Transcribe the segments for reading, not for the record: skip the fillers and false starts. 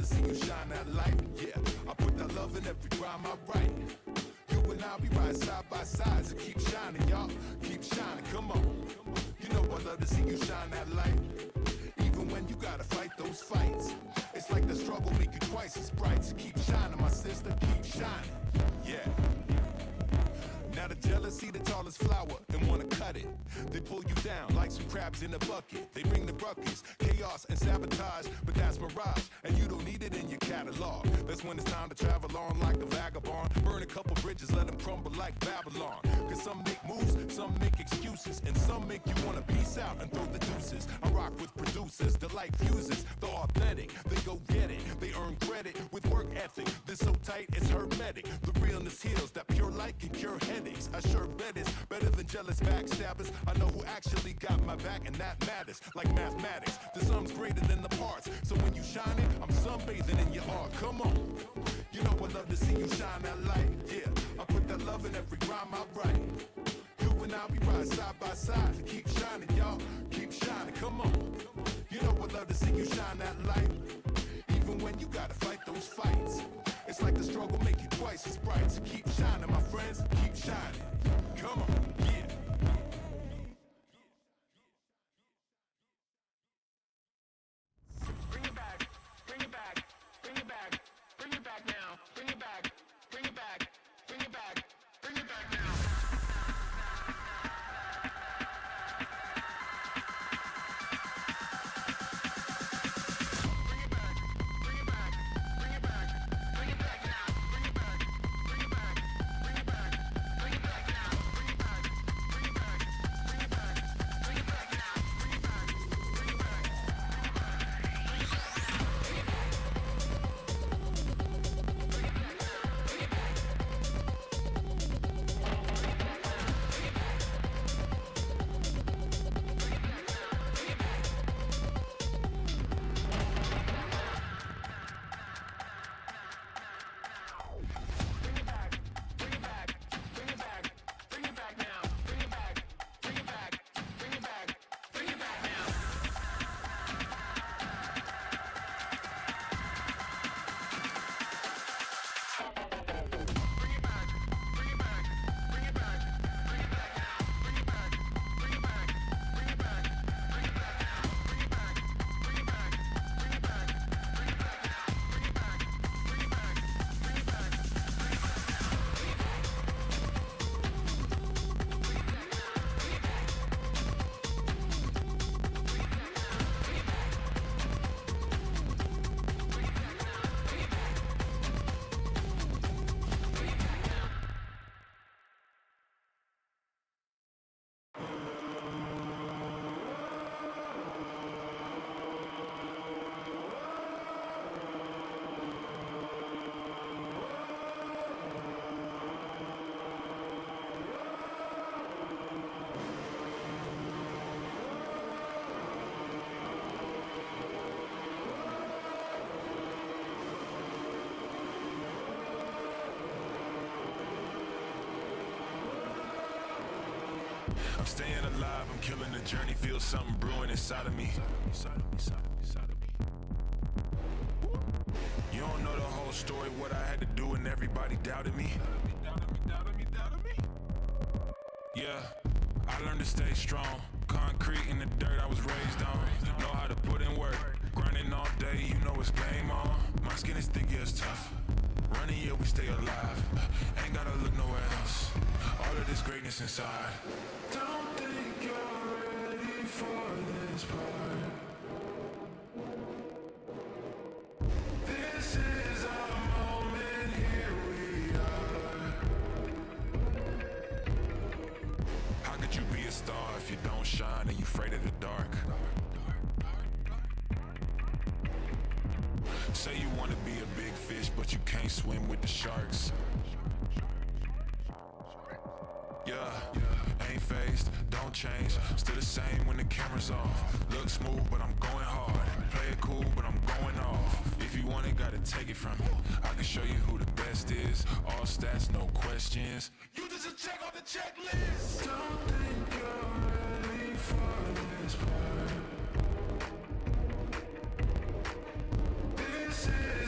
to see you shine that light. Yeah, I put that love in every rhyme I write. You and I'll be right side by side, so keep shining, y'all. Keep shining, come on. You know I love to see you shine that light. Even when you gotta fight those fights, it's like the struggle make you twice as bright. So keep shining, my sister, keep shining. Yeah. Now the jealousy, the tallest flower, and wanna cut it. They pull you down like some crabs in a bucket. They bring the buckets, chaos and sabotage, but that's mirage, and you don't need it in your catalog. That's when it's time to travel on like a vagabond. Burn a couple bridges, let them crumble like Babylon. Cause some make moves, some make excuses, and some make you wanna peace out and throw the deuces. I rock with producers, the light fuses, the authentic, they go get it. They earn credit with work ethic. This so tight, it's hermetic. The realness heals, that pure light can cure headaches. I sure bet it's better than jealous backstabbers. I know who actually got my back, and that matters. Like mathematics, the sum's greater than the parts. So when you shine it, I'm sunbathing in your art. Come on, you know I love to see you shine that light. Yeah, I put that love in every rhyme I write. You and I'll be right side by side. So keep shining, y'all. Keep shining. Come on, you know I love to see you shine that light. Even when you gotta fight those fights, it's like the struggle make you twice as bright. So keep shining, my friends, keep shining. Come on, yeah. Bring it back, bring it back, bring it back, bring it back now, bring it back, bring it back, bring it back, bring it back now. I'm staying alive, I'm killing the journey. Feel something brewing inside of me. You don't know the whole story, what I had to do, and everybody doubted me. Yeah, I learned to stay strong. Concrete in the dirt I was raised on. Know how to put in work. Grinding all day, you know it's game on. My skin is thick, yeah, it's tough. Running, yeah, we stay alive. Ain't gotta look nowhere else. All of this greatness inside. Don't think you're ready for this part. This is our moment, here we are. How could you be a star if you don't shine and you afraid of the dark? Say you wanna be a big fish, but you can't swim with the sharks. Yeah, ain't phased, don't change. Still the same when the camera's off. Look smooth, but I'm going hard. Play it cool, but I'm going off. If you want it, gotta take it from me. I can show you who the best is. All stats, no questions. You just check on the checklist. Don't think you're ready for this part. This is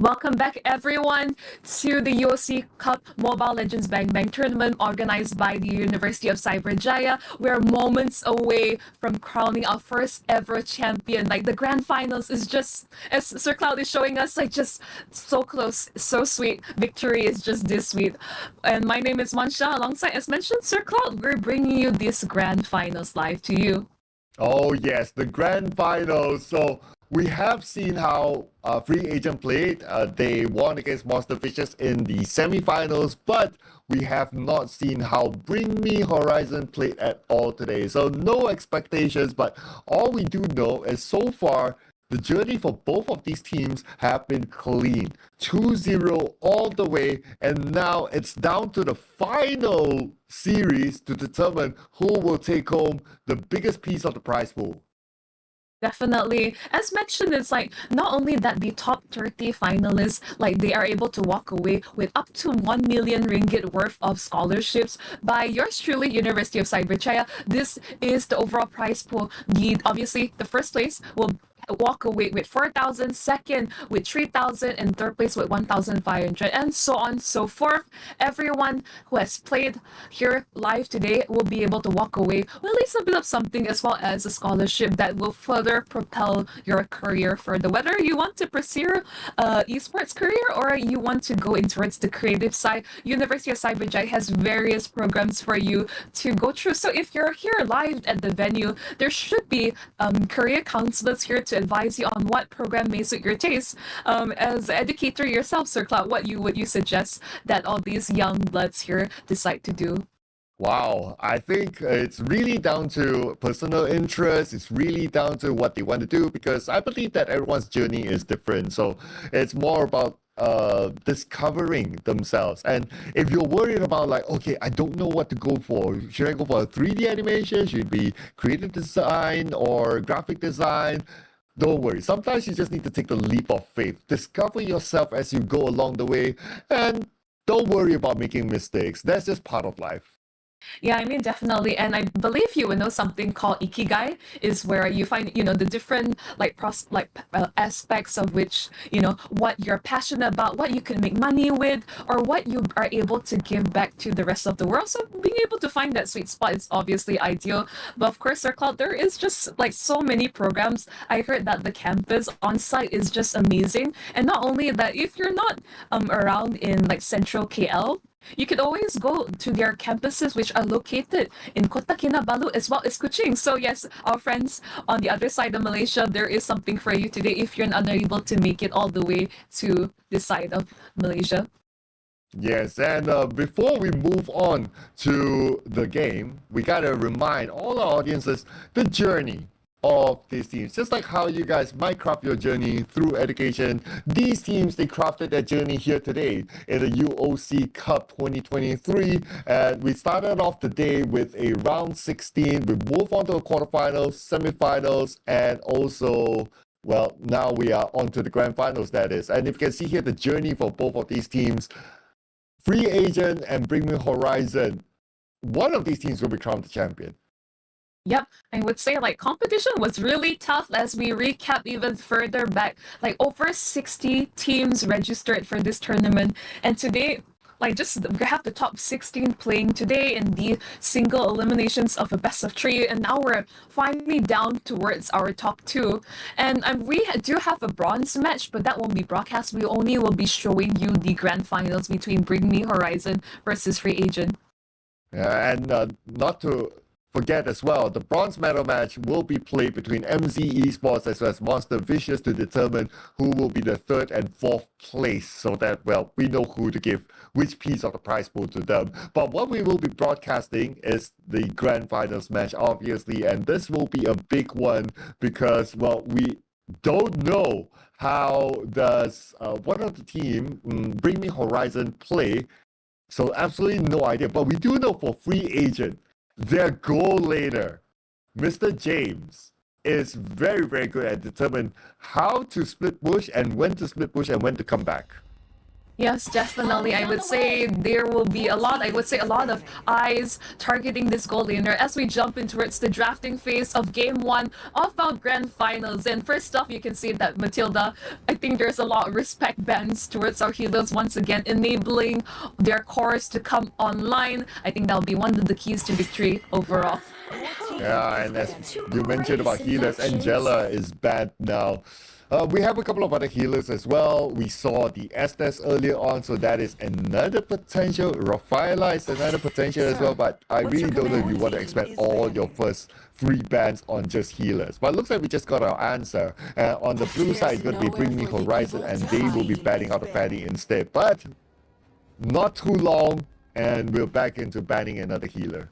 Welcome back, everyone, to the UOC Cup Mobile Legends Bang Bang tournament organized by the University of Cyberjaya. We're moments away from crowning our first ever champion. Like the grand finals is just, as Sir Cloud is showing us, like just so close, so sweet. Victory is just this sweet. And my name is Monchelle. Alongside, as mentioned, Sir Cloud, we're bringing you this grand finals live to you. Oh yes, the grand finals. So we have seen how Free Agent played. They won against Monster Fishes in the semifinals, but we have not seen how Bring Me Horizon played at all today. So no expectations, but all we do know is so far the journey for both of these teams have been clean. 2-0 all the way, and now it's down to the final series to determine who will take home the biggest piece of the prize pool. Definitely. As mentioned, it's like not only that the top 30 finalists, like they are able to walk away with up to 1 million ringgit worth of scholarships by yours truly, University of Cyberjaya. This is the overall prize pool. Obviously, the first place will walk away with 4,000, second with 3,000, and third place with 1,500, and so on and so forth. Everyone who has played here live today will be able to walk away with at least a bit of something, as well as a scholarship that will further propel your career further. Whether you want to pursue esports career or you want to go in towards the creative side, University of Cyberjaya has various programs for you to go through. So if you're here live at the venue, there should be career counselors here to advise you on what program may suit your taste. As an educator yourself, Sir Cloud, what would you suggest that all these young bloods here decide to do? Wow, I think it's really down to personal interest. It's really down to what they want to do, because I believe that everyone's journey is different. So it's more about discovering themselves. And if you're worried about like, okay, I don't know what to go for, should I go for a 3D animation? Should it be creative design or graphic design? Don't worry. Sometimes you just need to take the leap of faith. Discover yourself as you go along the way, and don't worry about making mistakes. That's just part of life. Yeah, I mean, definitely. And I believe you would know something called ikigai, is where you find, the different aspects of which, what you're passionate about, what you can make money with, or what you are able to give back to the rest of the world. So being able to find that sweet spot is obviously ideal. But of course, Sir Cloud, there is just like so many programs. I heard that the campus on site is just amazing. And not only that, if you're not around in like central KL, you could always go to their campuses, which are located in Kota Kinabalu as well as Kuching. So yes, our friends on the other side of Malaysia, there is something for you today if you're unable to make it all the way to this side of Malaysia. Yes, and before we move on to the game, we gotta remind all our audiences the journey of these teams. Just like how you guys might craft your journey through education, these teams, they crafted their journey here today in the UOC Cup 2023. And we started off the day with a round 16. We move on to the quarterfinals, semifinals, and also, well, now we are on to the grand finals, that is. And if you can see here the journey for both of these teams, Free Agent and Bring Me Horizon, one of these teams will be crowned the champion. Yep, I would say like competition was really tough as we recap even further back. Like over 60 teams registered for this tournament, and today, like just we have the top 16 playing today in the single eliminations of a best of 3, and now we're finally down towards our top 2. And we do have a bronze match, but that won't be broadcast. We only will be showing you the grand finals between Bring Me Horizon versus Free Agent. Yeah, and not to forget as well, the bronze medal match will be played between MZ Esports as well as Monster Vicious to determine who will be the third and fourth place, so that, well, we know who to give which piece of the prize pool to them. But what we will be broadcasting is the grand finals match, obviously, and this will be a big one because, well, we don't know how does one of the team, Bring Me Horizon, play. So absolutely no idea. But we do know for Free Agent, their goal later, Mr. James, is very, very good at determining how to split push and when to split push and when to come back. Yes, definitely. I would say there will be a lot, I would say a lot of eyes targeting this goal laner as we jump in towards the drafting phase of game one of our grand finals. And first off, you can see that Matilda, I think there's a lot of respect bands towards our healers once again, enabling their cores to come online. I think that'll be one of the keys to victory overall. Yeah, and as you mentioned about healers, Angela is banned now. We have a couple of other healers as well. We saw the Estes earlier on, so that is another potential. Rafaela is another potential as well, but I really don't know if you want to expect all your first 3 bans on just healers. But it looks like we just got our answer. On the blue side, it's going to be Bring Me Horizon, and they will be banning out the Fatty instead. But not too long, and we're back into banning another healer.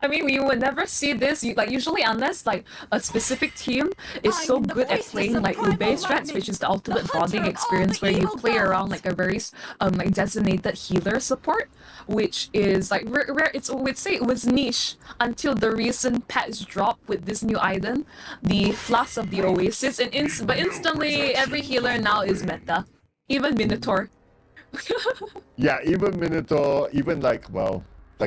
I mean, you would never see this, usually unless, like, a specific team is so good at playing, like, Ube strats, which is the ultimate bonding experience, where you play around, like, a very, like, designated healer support, which is, like, rare, I would say it was niche until the recent patch drop with this new item, the Flask of the Oasis, and but instantly, every healer now is meta. Even Minotaur. Yeah, even Minotaur, even, like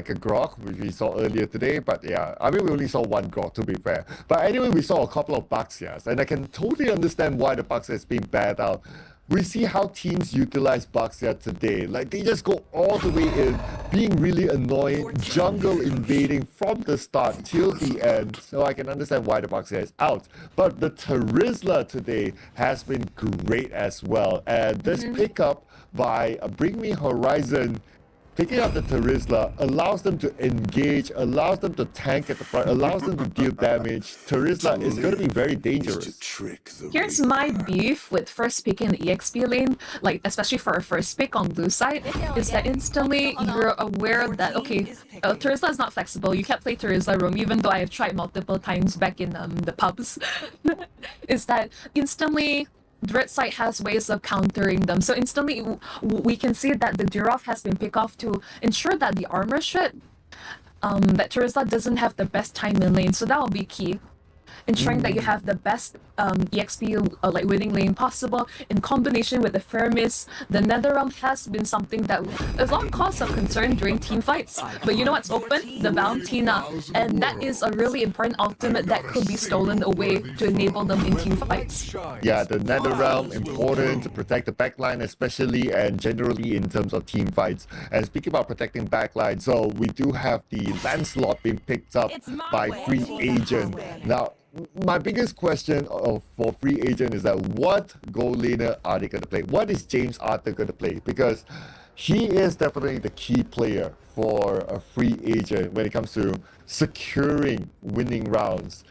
a Grok, which we saw earlier today, but yeah, I mean, we only saw one Grok, to be fair. But anyway, we saw a couple of Baxias, and I can totally understand why the Baxia is being banned out. We see how teams utilize Baxia today. Like, they just go all the way in, being really annoying, jungle invading from the start till the end. So I can understand why the Baxia is out. But the Terizla today has been great as well. And this pickup by Bring Me Horizon, picking up the Terizla allows them to engage, allows them to tank at the front, allows them to deal damage. Terizla is going to be very dangerous. Here's my beef with first picking the EXP lane, like, especially for a first pick on blue side, is that instantly you're aware that, okay, Terizla is not flexible. You can't play Terizla roam, even though I have tried multiple times back in the pubs. Is that instantly Dread Sight has ways of countering them. So instantly, we can see that the Durov has been picked off to ensure that the armor shred, that Terizla doesn't have the best time in lane. So that will be key. Ensuring that you have the best EXP like winning lane possible in combination with the Firmis. The Netherrealm has been something that is a cause of concern during team fights. But you know what's open? The Valentina. And that is a really important ultimate that could be stolen away to enable them in team fights. Yeah, the Netherrealm, important to protect the backline especially, and generally in terms of team fights. And speaking about protecting backline, so we do have the Lancelot being picked up by Free Agent. Now, my biggest question for Free Agent is that what goal laner are they going to play? What is James Arthur going to play? Because he is definitely the key player for a Free Agent when it comes to securing winning rounds.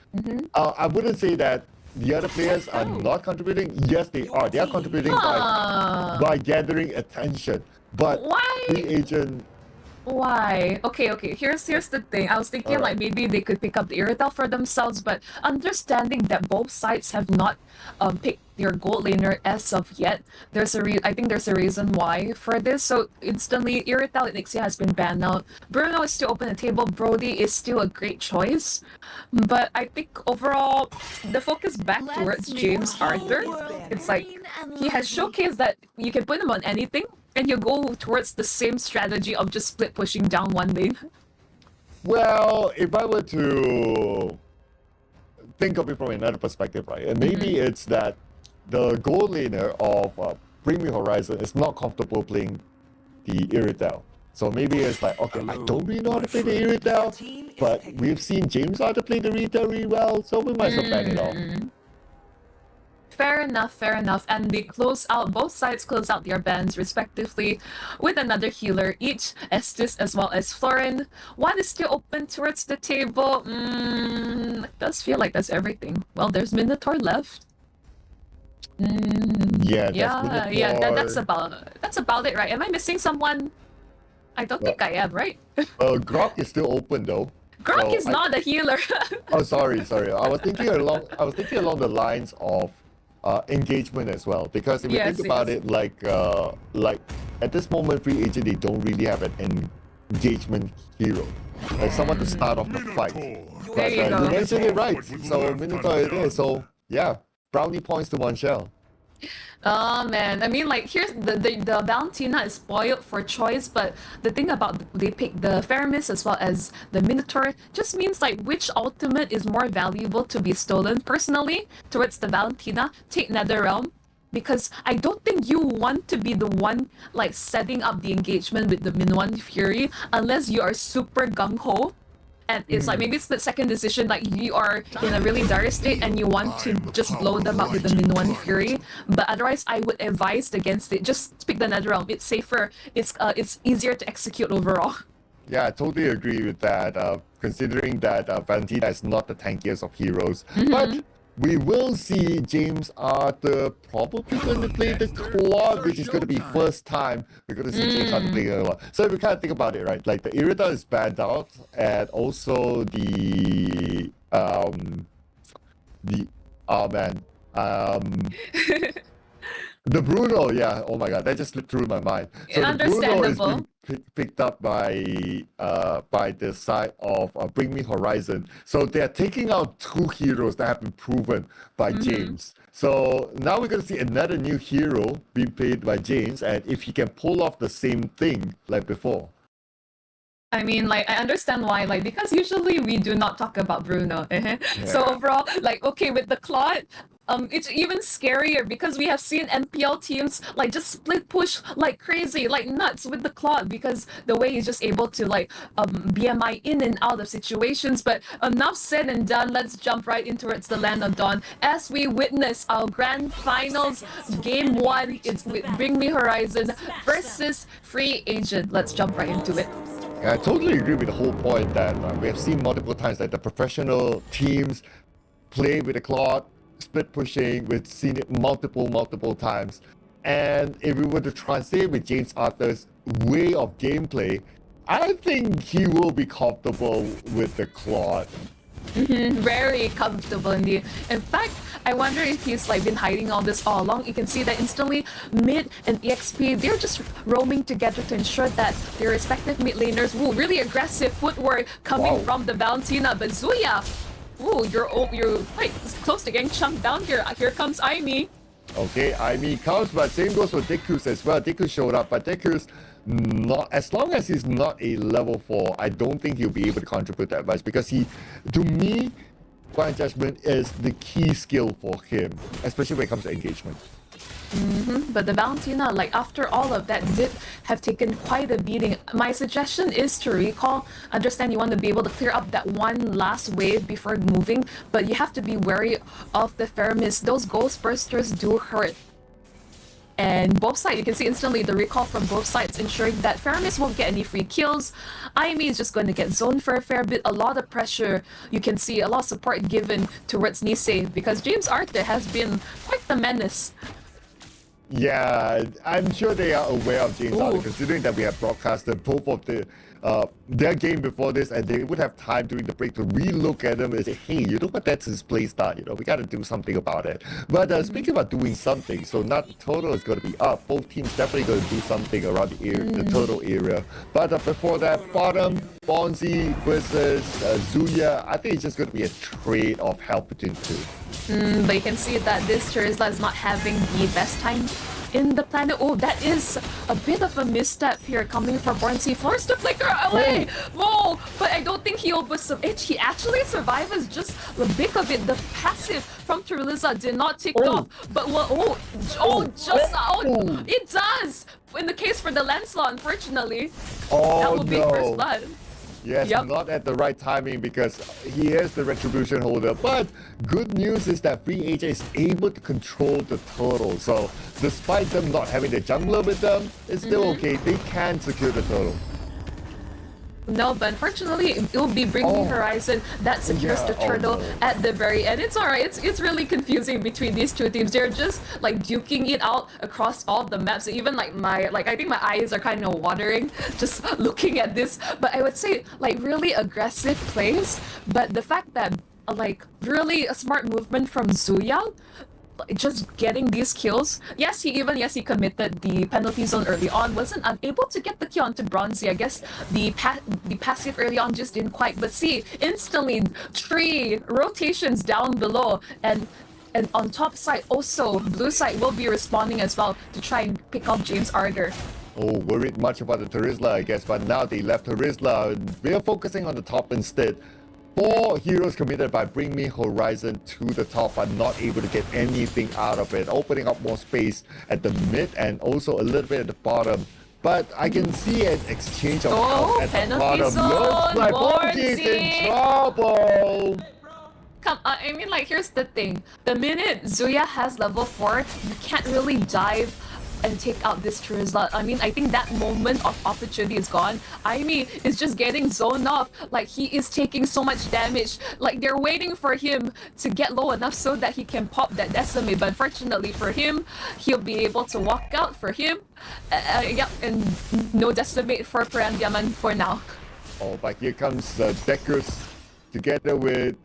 I wouldn't say that the other players are not contributing. Yes, they are. They are contributing by gathering attention. But Why? Free Agent... Why? Okay. Here's the thing. I was thinking like maybe they could pick up the Irital for themselves, but understanding that both sides have not picked their gold laner as of yet, I think there's a reason why for this. So instantly, Irital and Ixia has been banned out. Bruno is still open the table. Brody is still a great choice, but I think overall the focus back towards James Arthur. It's like he has showcased that you can put him on anything, and you go towards the same strategy of just split pushing down one lane. Well, if I were to think of it from another perspective, right? And maybe it's that the gold laner of Bring Me Horizon is not comfortable playing the Irital. So maybe it's like, okay, I don't really know how to play the Irital, but we've seen James Arthur play the Irital really well, so we might as well ban it off. Fair enough. And they both sides close out their bans respectively with another healer each, Estes as well as Florin. One is still open towards the table. It does feel like that's everything. Well, there's Minotaur left. Yeah, that's about it, right? Am I missing someone? I don't think I am, right? Grok is still open though. Grok is not a healer. Oh, sorry. I was thinking along the lines of engagement as well, because if you think about it, like at this moment, Free Agent, they don't really have an engagement hero, like someone to start off the fight. But you mentioned it right. So Minotaur is there. So yeah, brownie points to Monchelle. Oh man, I mean, like, here's the Valentina is spoiled for choice, but the thing about they pick the Faramis as well as the Minotaur just means like which ultimate is more valuable to be stolen. Personally, towards the Valentina, take Netherrealm. Because I don't think you want to be the one like setting up the engagement with the Minuan Fury unless you are super gung ho and it's like maybe split second decision, like you are in a really dire state and you want to just blow them up with the Minuan Fury. But otherwise, I would advise against it. Just pick the Netherrealm. It's safer. It's easier to execute overall. Yeah, I totally agree with that. Considering that Valentina is not the tankiest of heroes, but we will see James Arthur probably going to play the Claw, which is going to be first time we're going to see James Arthur playing a lot. So if you kind of think about it, right? Like the Irida is banned out, and also oh man, the Bruno, yeah. Oh my god, that just slipped through my mind. So the Bruno is Understandable. being picked up by the side of Bring Me Horizon. So they are taking out two heroes that have been proven by James. So now we're gonna see another new hero being played by James, and if he can pull off the same thing like before. I mean, like, I understand why, like, because usually we do not talk about Bruno. So overall, like, okay, with the Claude, it's even scarier because we have seen NPL teams like just split push like crazy, like nuts with the Claude because the way he's just able to like BMI in and out of situations. But enough said and done. Let's jump right into towards the Land of Dawn as we witness our grand finals. Game 1, it's with Bring Me Horizon versus Free Agent. Let's jump right into it. Yeah, I totally agree with the whole point that we have seen multiple times that the professional teams play with the Claude, split pushing. We've seen it multiple times. And if we were to translate with James Arthur's way of gameplay, I think he will be comfortable with the Claude. Very comfortable indeed. In fact, I wonder if he's like been hiding all this all along. You can see that instantly mid and EXP, they're just roaming together to ensure that their respective mid laners, really aggressive footwork coming from the Valentina. But Zuya, you're quite close to getting chunked down here. Here comes Aimee. Okay, Aimee comes, but same goes for Dekus as well. Dekus showed up, but Dekus, not as long as he's not a level 4, I don't think he'll be able to contribute that much because to me, Blind Judgment is the key skill for him, especially when it comes to engagement. But the Valentina, like after all of that, did have taken quite a beating. My suggestion is to recall. Understand you want to be able to clear up that one last wave before moving, but you have to be wary of the Faramis. Those Ghost Bursters do hurt. And both sides, you can see instantly the recall from both sides, ensuring that Faramis won't get any free kills. Aimee is just going to get zoned for a fair bit. A lot of pressure. You can see a lot of support given towards Nisei because James Arthur has been quite the menace. Yeah, I'm sure they are aware of James Arthur, considering that we have broadcasted both of their game before this, and they would have time during the break to relook at them and say, hey, you know what, that's his play style, we got to do something about it. But speaking about doing something, so not the total is going to be up. Both teams definitely going to do something around the total area. But before that, bottom, Bonzi versus Zuya, I think it's just going to be a trade of health between the two. But you can see that this Charizard is not having the best time in the planet. Oh, that is a bit of a misstep here coming from Bornsey. Forced to flicker away. Whoa, but I don't think he'll he actually survives just a bit of it. The passive from Teriliza did not tick off. But it does. In the case for the Lancelot, unfortunately, that will be first blood. Yes, not at the right timing because he is the retribution holder. But good news is that Free Agent is able to control the total. So despite them not having the jungler with them, it's still okay. They can secure the total. No, but unfortunately, it will be Bring Me Horizon that secures the turtle at the very end. It's alright. It's really confusing between these two teams. They're just like duking it out across all the maps. Even like I think my eyes are kind of watering just looking at this. But I would say like really aggressive plays. But the fact that like really a smart movement from Zuya, just getting these kills. Yes, he committed the penalty zone early on, wasn't unable to get the kill onto Bronzy. I guess the passive early on just didn't quite, but see, instantly 3 rotations down below, and And on top side, also, blue side will be responding as well to try and pick off James Arthur. Oh, worried much about the Terizla, I guess, but now they left Terizla. We are focusing on the top instead. 4 heroes committed by Bring Me Horizon to the top are not able to get anything out of it, opening up more space at the mid and also a little bit at the bottom. But I can see an exchange of help at the penalty bottom. zone, Looks like Bonji's in Bonji. trouble. Come, I mean, like, here's the thing. The minute Zuya has level 4, you can't really dive and take out this Terizla. I mean, I think that moment of opportunity is gone. Aimi is just getting zoned off. Like, he is taking so much damage. Like, they're waiting for him to get low enough so that he can pop that Decimate. But unfortunately for him, he'll be able to walk out for him. Yep, and no Decimate for Perandiaman for now. Oh, but here comes Dekus together with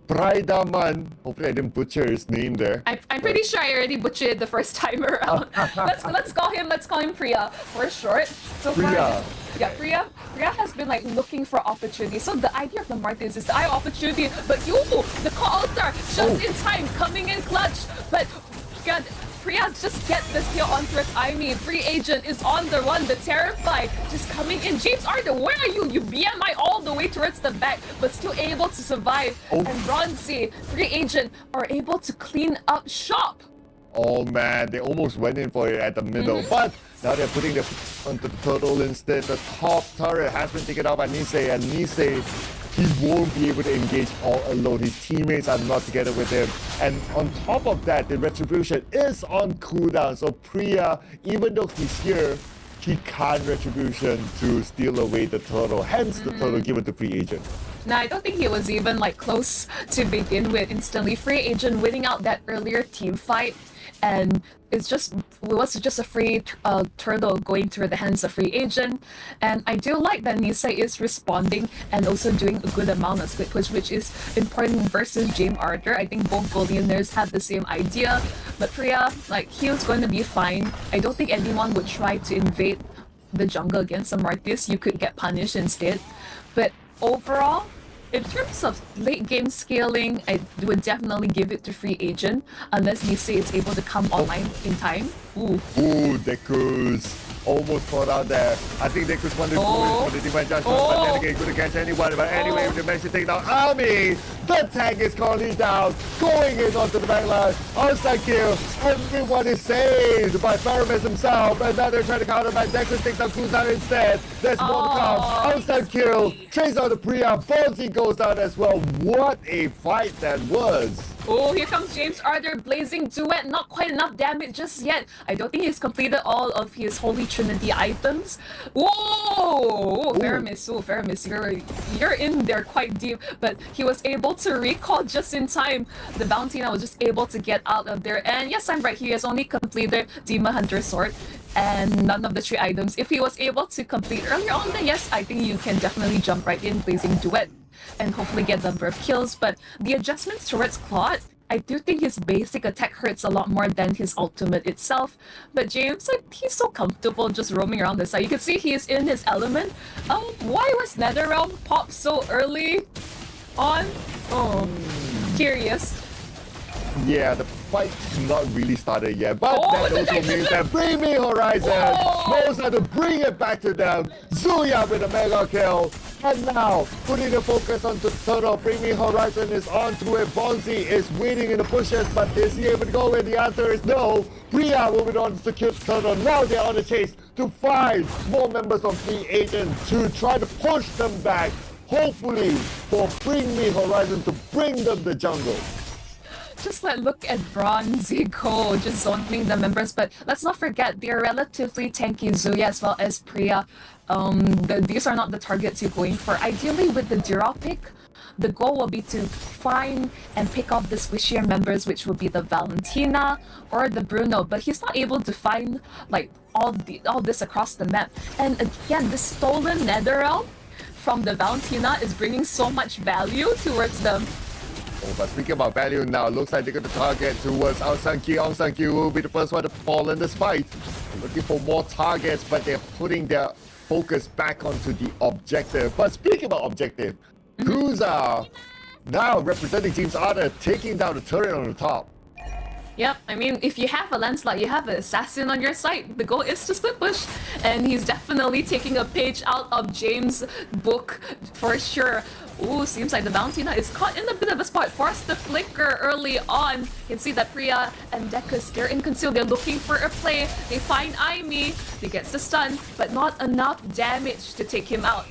Praidaman. Hopefully I didn't butcher his name there. I'm pretty sure I already butchered it the first time around. let's call him Priya for short. So Priya. Yeah, Priya has been like looking for opportunity. So the idea of the Martins is the eye opportunity, but the counter just in time, coming in clutch. But God, Priya just get this kill on towards Aimi. Free agent is on the run. The Terrified just coming in. James Arthur, where are you? You BMI all the way towards the back, but still able to survive. And Bronzy, free agent are able to clean up shop. Oh man, they almost went in for it at the middle, but now they're putting the onto the turtle instead. The top turret has been taken out by Nisei, and Nisei, he won't be able to engage all alone. His teammates are not together with him. And on top of that, the Retribution is on cooldown. So Priya, even though he's here, he can't Retribution to steal away the turtle. Hence the turtle given to free agent. Now, I don't think he was even like close to begin with. Instantly, free agent winning out that earlier team fight, and it was just a free turtle going through the hands of free agent. And I do like that Nisei is responding and also doing a good amount of split push, which is important versus James Arthur. I think both billionaires had the same idea, but Priya, like, he was going to be fine. I don't think anyone would try to invade the jungle against a Martis. You could get punished instead. But overall, in terms of late game scaling, I would definitely give it to free agent unless Nisei is able to come online in time. Ooh. Ooh, Dekus almost caught out there. I think Dekus wanted to go in for the divine judgment, but then again, couldn't catch anyone. But anyway, they managed to take down Ami. The tank is currently down, going in onto the backline. Onside kill. Everyone is saved by Faramis himself, and now they're trying to counter back. Dekus takes down Kuzan instead. There's more to come. Onside kill. Chase out the Priya. Bonzi goes down as well. What a fight that was. Oh, here comes James Arthur, blazing duet. Not quite enough damage just yet. I don't think he's completed all of his Holy Trinity items. Whoa! Faramis, you're in there quite deep. But he was able to recall just in time. The bounty now was just able to get out of there. And yes, I'm right. He has only completed Demon Hunter Sword and none of the 3 items. If he was able to complete earlier on, then yes, I think you can definitely jump right in, blazing duet, and hopefully get the number of kills. But the adjustments towards Claude, I do think his basic attack hurts a lot more than his ultimate itself. But James, like, he's so comfortable just roaming around the side. You can see he's in his element. Why was NetherRealm popped so early on? Oh, curious. Yeah, the fight's not really started yet, but that also means that Bring Me Horizon knows how to bring it back to them. Zuya with a mega kill. And now, putting the focus onto Turtle, Bring Me Horizon is onto it. Bonzi is waiting in the bushes, but is he able to go in? The answer is no. Priya moving on to secure Turtle. Now they're on the chase to find more members of Free Agent to try to push them back, hopefully for Bring Me Horizon to bring them the jungle. Just like look at Bronzy go, just zoning the members, but let's not forget they're relatively tanky Zuya as well as Priya. These are not the targets you're going for. Ideally with the Dura pick, the goal will be to find and pick off the squishier members, which would be the Valentina or the Bruno, but he's not able to find like all this across the map. And again, the stolen NetherRealm from the Valentina is bringing so much value towards them. Oh, but speaking about value now, looks like they're going to target towards Aung San Kyi. Aung San Kyi will be the first one to fall in this fight. They're looking for more targets, but they're putting their focus back onto the objective. But speaking about objective, Kuza Now representing James Arthur, taking down the turret on the top. Yep, I mean, if you have a landslide, you have an assassin on your side. The goal is to split push, and he's definitely taking a page out of James' book for sure. Ooh, seems like the bounty now is caught in a bit of a spot. Forced the flicker early on. You can see that Priya and Dekus, they're in conceal. They're looking for a play. They find Aimi. He gets the stun, but not enough damage to take him out.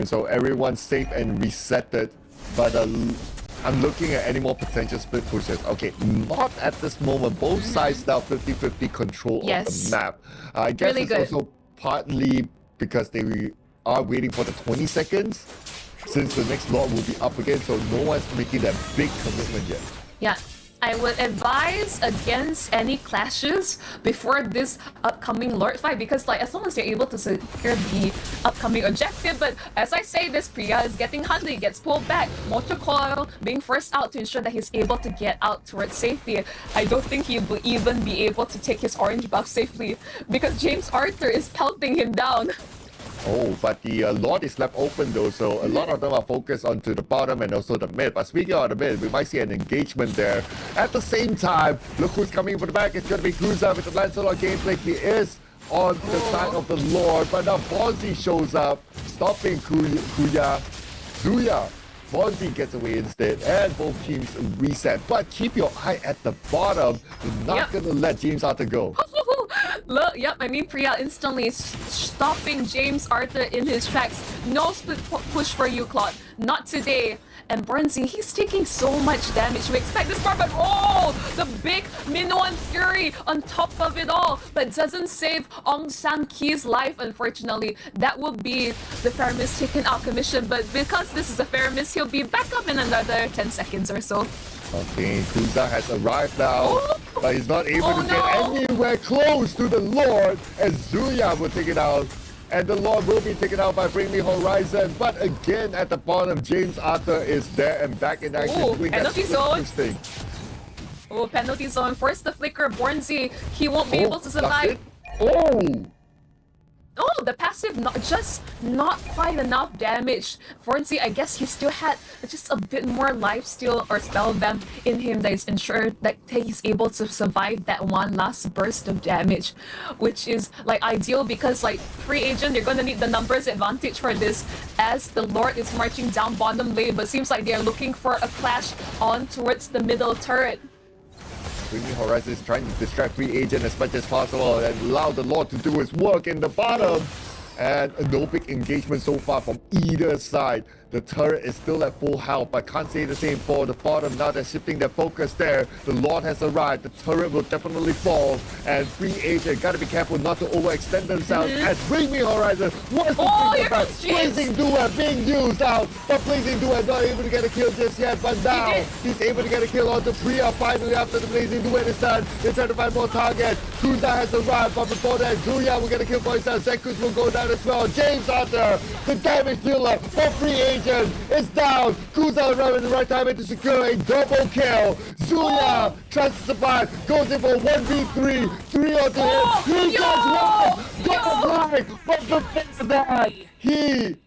So everyone's safe and resetted, but I'm looking at any more potential split pushes. Okay, not at this moment. Both sides now 50-50 control of the map. I guess Really it's good. also partly because they are waiting for the 20 seconds, since the next lot will be up again, so no one's making that big commitment yet. Yeah, I would advise against any clashes before this upcoming Lord fight, because like as long as they're able to secure the upcoming objective, but as I say this, Priya is getting hunted, he gets pulled back, Motor Coil being forced out to ensure that he's able to get out towards safety. I don't think he will even be able to take his orange buff safely because James Arthur is pelting him down. Oh, but the Lord is left open though, so a lot of them are focused onto the bottom and also the mid. But speaking of the mid, we might see an engagement there. At the same time, look who's coming from the back. It's going to be Cruiser with the Lancelot gameplay. He is on the side of the Lord, but now Bonzi shows up, stopping Kuya. Zuya. Bonzi gets away instead, and both teams reset. But keep your eye at the bottom. You're not going to let James Arthur go. Look, yep, I mean Priya instantly stopping James Arthur in his tracks. No split push for you, Claude. Not today. And Burnsie, he's taking so much damage. We expect this part, but oh, the big Minoan Fury on top of it all. But doesn't save Ong San Ki's life, unfortunately. That will be the Faramis taken out commission. But because this is a Faramis, he'll be back up in another 10 seconds or so. Okay, Kuza has arrived now, but he's not able to get no. anywhere close to the Lord, as Zuya will take it out. And the Lord will be taken out by Bring Me Horizon. But again, at the bottom, James Arthur is there and back in action, doing that penalty zone. thing. Oh, penalty zone. Force the flicker. Bornzy, he won't be able to that's survive. it? Oh! Oh, the passive not quite enough damage. Fornsey, I guess he still had just a bit more life steal or spell vamp in him that is ensured that he's able to survive that one last burst of damage, which is like ideal because like free agent, you're gonna need the numbers advantage for this as the Lord is marching down bottom lane, but seems like they're looking for a clash on towards the middle turret. Bring Me Horizon is trying to distract free agent as much as possible and allow the Lord to do his work in the bottom. And no big engagement so far from either side. The turret is still at full health, but can't say the same for the bottom. Now they're shifting their focus there. The Lord has arrived. The turret will definitely fall. And free agent gotta be careful not to overextend themselves. And Bring Me Horizon wants to bring them back. Blazing Duet being used out, but Blazing Duet not able to get a kill just yet. But now he's able to get a kill onto Priya finally after the Blazing Duet is done. They're trying to find more targets. Kuza has arrived, but before that, Zuya will get a kill for himself. Zekus will go down as well. James Arthur, the damage dealer for free agent, is down. Kuza arrived at the right time to secure a double kill. Zuya tries to survive, goes in for 1v3, 3 onto him. He got right, but before that, he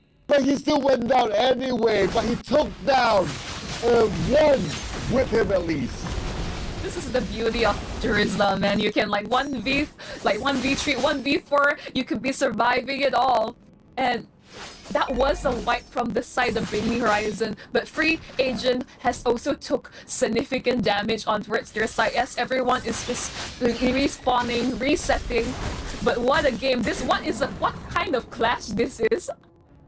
still went down anyway, but he took down one with him at least. This is the beauty of Jerusalem, man. You can like 1v3, 1v4, you could be surviving it all. And that was a wipe from the side of Bring Me Horizon, but free agent has also took significant damage on towards their side as everyone is just respawning, resetting. But what a game. This one is what kind of clash this is?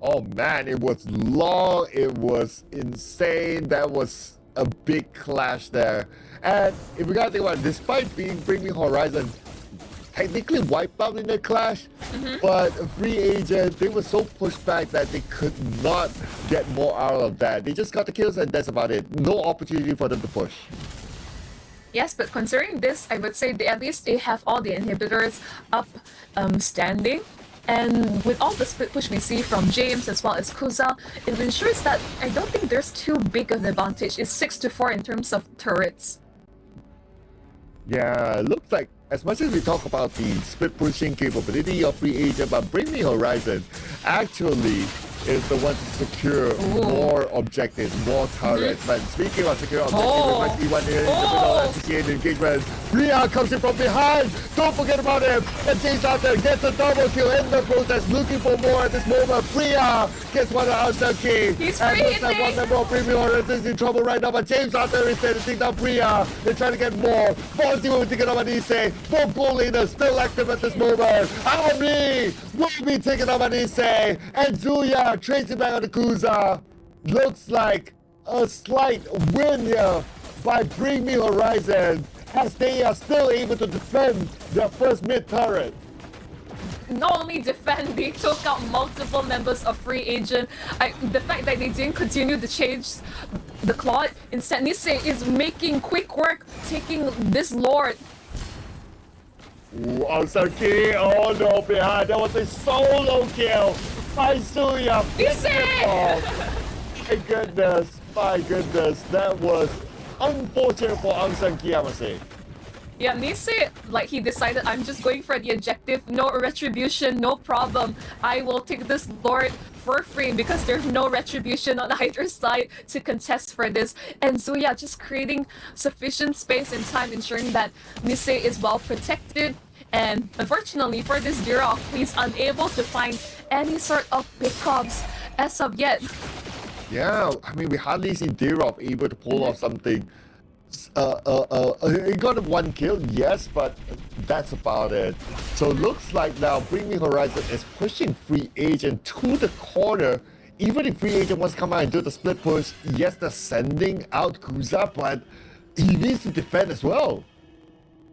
Oh man, it was long, it was insane. That was a big clash there. And if we gotta think about it, despite being Bring Me Horizon technically wiped out in the clash, but free agent, they were so pushed back that they could not get more out of that. They just got the kills and that's about it. No opportunity for them to push. Yes, but considering this, I would say at least they have all the inhibitors up standing. And with all the split push we see from James as well as Kuza, it ensures that I don't think there's too big of an advantage. It's 6-4 in terms of turrets. Yeah, looks like as much as we talk about the split pushing capability of free agent, but Bring Me Horizon actually is the one to secure more objectives, more turrets. But speaking of secure objectives, Oh. we might see one here in the middle of the engagement. Rhea comes in from behind. Don't forget about him. And James Arthur gets a double kill in the process, looking for more at this moment. Rhea gets one outside key. He's and free looks like one hitting. member of Premium Horrors is in trouble right now, but James Arthur is there to take down Rhea. They're trying to get more. Fonzie will be taking out Anise. Both goal leaders still active at this moment. Aomi will be taking out Anise. And Zuya tracing back on the Kuza. Looks like a slight win here by Bring Me Horizon, as they are still able to defend their first mid turret. Not only defend, they took out multiple members of free agent. The fact that they didn't continue to change the clock, instead Nisei is making quick work, taking this lord. Ooh, Osaki, oh no, behind. That was a solo kill by Zuya. Nisei! My goodness, that was unfortunate for Aung San Kyi, I must say. Yeah, Nisei, like he decided, I'm just going for the objective, no retribution, no problem. I will take this lord for free because there's no retribution on either side to contest for this. And Zuya just creating sufficient space and time, ensuring that Nisei is well protected. And unfortunately for this Dirok, he's unable to find any sort of pickups as of yet. Yeah, I mean, we hardly see Dirov able to pull off something. He got one kill, yes, but that's about it. So looks like now Bring Me Horizon is pushing Free Agent to the corner. Even if Free Agent wants to come out and do the split push, yes, they're sending out Kuza, but he needs to defend as well.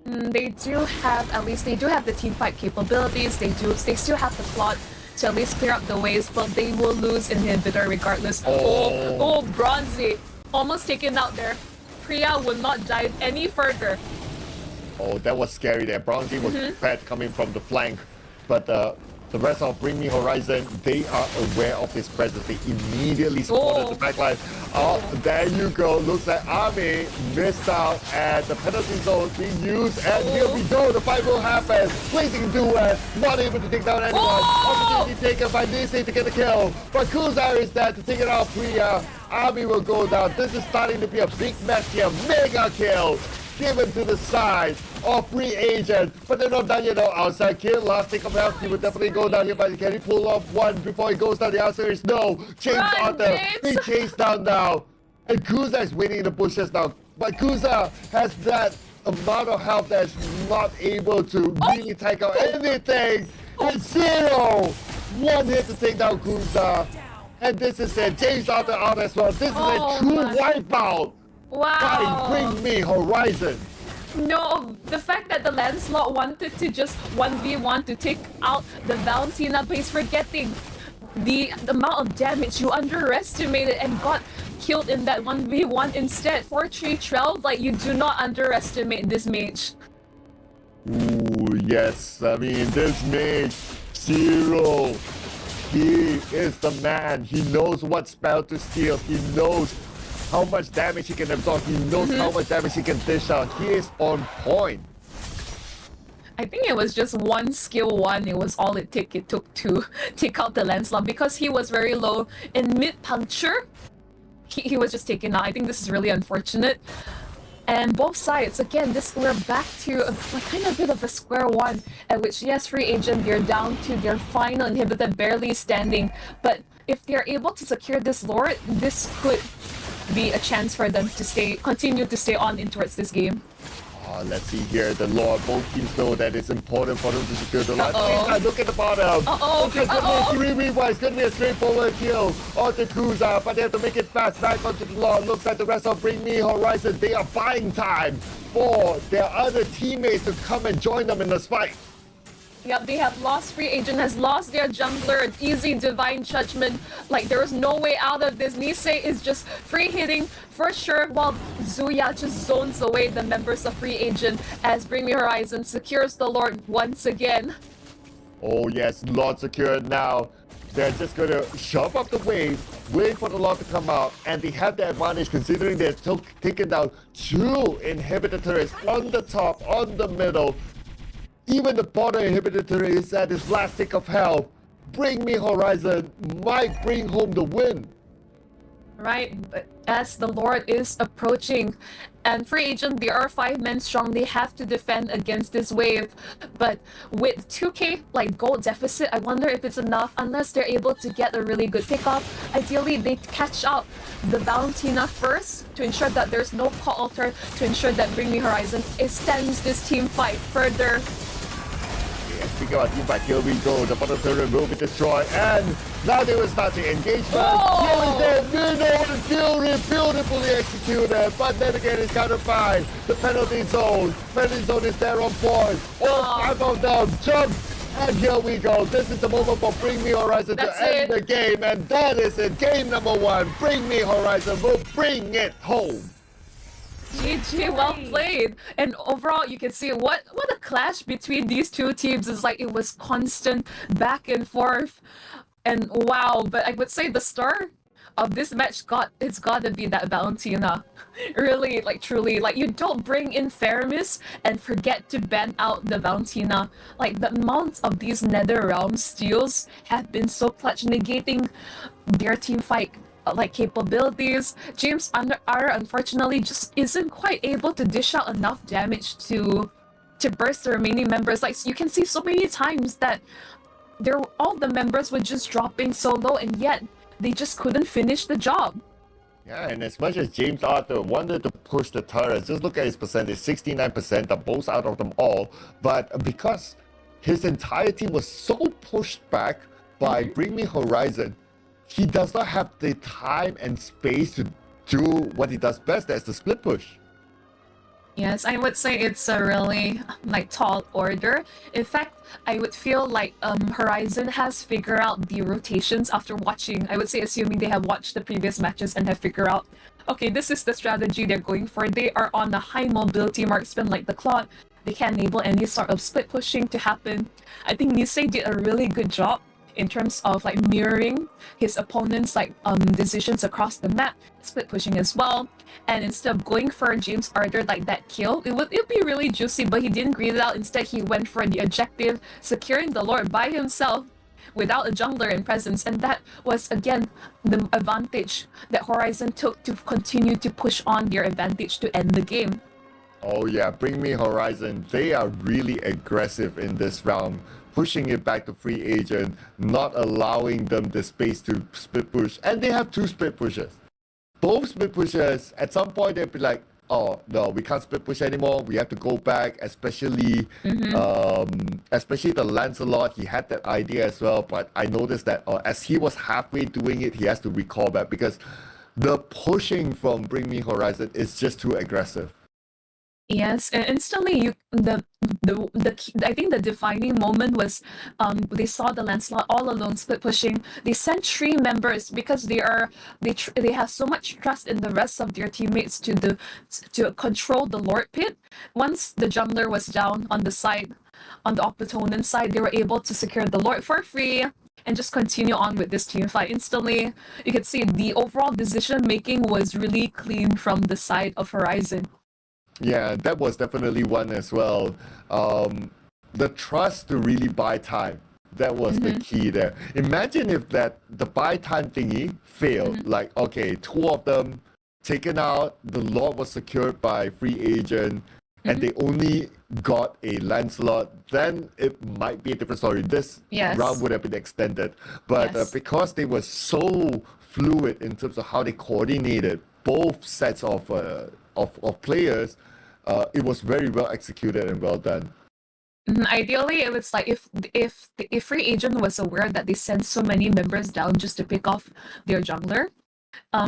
They do have, at least they do have the team fight capabilities. They still have the plot to at least clear up the ways, but they will lose Inhibitor regardless. Oh, Bronzy almost taken out there. Priya would not dive any further. Oh, that was scary there. Bronzy was prepared coming from the flank, but the rest of Bring Me Horizon, they are aware of his presence. They immediately spotted the backline. Oh, there you go. Looks like Army missed out and the penalty zone being used, and here we go. The fight will happen. Blazing duet, not able to take down anyone. Opportunity taken by Nisei to get the kill, but Kuzar is there to take it out. Priya. Army will go down. This is starting to be a big match here. Mega kill given to the side of Free Agent, but they're not done yet though. Outside kill, last take of health, he will definitely go down here, but can he pull off one before he goes down? The answer is no. James Arthur being chased down now, and Kuza is waiting in the bushes now, but Kuza has that amount of health that's not able to really take out anything. It's zero. One hit to take down Kuza, and this is it. James Arthur out as well. This is a true wipeout. Wow. Bring Me Horizon. No, the fact that the Lancelot wanted to just 1v1 to take out the Valentina, but he's forgetting the amount of damage you underestimated and got killed in that 1v1 instead. 4-3-12, like you do not underestimate this mage. Ooh, yes. I mean, this mage, Zero. He is the man. He knows what spell to steal. He knows how much damage he can absorb. He knows how much damage he can dish out. He is on point. I think it was just one skill one. It was all it took to take out the Lancelot because he was very low in mid puncture. He was just taken out. I think this is really unfortunate. And both sides, again, we're back to a kind of bit of a square one, at which, yes, Free Agent, they're down to their final inhibitor, barely standing. But if they're able to secure this lord, this could be a chance for them to continue to stay on in towards this game. Let's see here. The Lord, both teams know that it's important for them to secure the line. Look at the bottom. It's going to be a 3v1. It's going to be a straightforward kill onto Kuza, but they have to make it fast. Back onto the Lord. Looks like the rest of Bring Me Horizon, they are buying time for their other teammates to come and join them in this fight. Yep, they have lost. Free Agent has lost their jungler. An easy divine judgment. Like, there is no way out of this. Nisei is just free hitting for sure, while Zuya just zones away the members of Free Agent as Bring Me Horizon secures the Lord once again. Oh yes, Lord secured now. They're just going to shove up the wave, wait for the Lord to come out, and they have the advantage considering they're still taking down 2 inhibitor turrets on the top, on the middle. Even the bottom inhibitor turret is at its last tick of health. Bring Me Horizon might bring home the win. Right, but as the Lord is approaching, and free agent, they are 5 men strong. They have to defend against this wave, but with 2k like gold deficit, I wonder if it's enough unless they're able to get a really good pickoff. Ideally, they catch up the Valentina first to ensure that there's no call alter, to ensure that Bring Me Horizon extends this team fight further. Speaking about team fight, here we go. The bottom turret will be destroyed, and now they will start the engagement. Oh! Here is the beautifully executed, but then again it's countered by the penalty zone. Penalty zone is there on point. All 5 of them jump, and here we go. This is the moment for Bring Me Horizon That's to end it. the game, and that is it. Game number 1. Bring Me Horizon will bring it home. GG, well played. And overall, you can see what a clash between these two teams is like. It was constant back and forth, and wow. But I would say the star of this match it's got to be that Valentina. Really, like truly, like you don't bring in Faramis and forget to ban out the Valentina. Like the amount of these Nether Realm steals have been so clutch, negating their team fight like capabilities. James R unfortunately just isn't quite able to dish out enough damage to burst the remaining members. Like you can see so many times that all the members were just dropping so low, and yet they just couldn't finish the job. Yeah, and as much as James Arthur wanted to push the turrets, just look at his percentage, 69%, the most out of them all. But because his entire team was so pushed back by Bring Me Horizon, he does not have the time and space to do what he does best, that's the split push. Yes, I would say it's a really like tall order. In fact, I would feel like Horizon has figured out the rotations after watching. I would say, assuming they have watched the previous matches and have figured out, okay, this is the strategy they're going for. They are on the high mobility marksman like the Claude. They can't enable any sort of split pushing to happen. I think Nisei did a really good job in terms of like mirroring his opponent's like decisions across the map, split pushing as well. And instead of going for James Arthur like that kill, it'd be really juicy, but he didn't greed it out. Instead, he went for the objective, securing the Lord by himself without a jungler in presence, and that was again the advantage that Horizon took to continue to push on their advantage to end the game. Oh yeah, Bring Me Horizon, they are really aggressive in this round, pushing it back to free agent, not allowing them the space to split push, and they have 2 split pushes. Both split pushers, at some point they'll be like, oh no, we can't split push anymore, we have to go back, especially the Lancelot. He had that idea as well, but I noticed that as he was halfway doing it, he has to recall back because the pushing from Bring Me Horizon is just too aggressive. Yes, and instantly I think the defining moment was they saw the Lancelot all alone split pushing. They sent 3 members because they have so much trust in the rest of their teammates to control the Lord Pit. Once the jungler was down on the opponent's side, they were able to secure the Lord for free and just continue on with this team fight. Instantly, you could see the overall decision making was really clean from the side of Horizon. Yeah, that was definitely one as well. The trust to really buy time. That was the key there. Imagine if the buy time thingy failed. Like, okay, 2 of them taken out, the Lord was secured by free agent, and they only got a Lancelot, then it might be a different story. This round would have been extended. But because they were so fluid in terms of how they coordinated both sets of players, it was very well executed and well done. Ideally, it was like if free agent was aware that they sent so many members down just to pick off their jungler,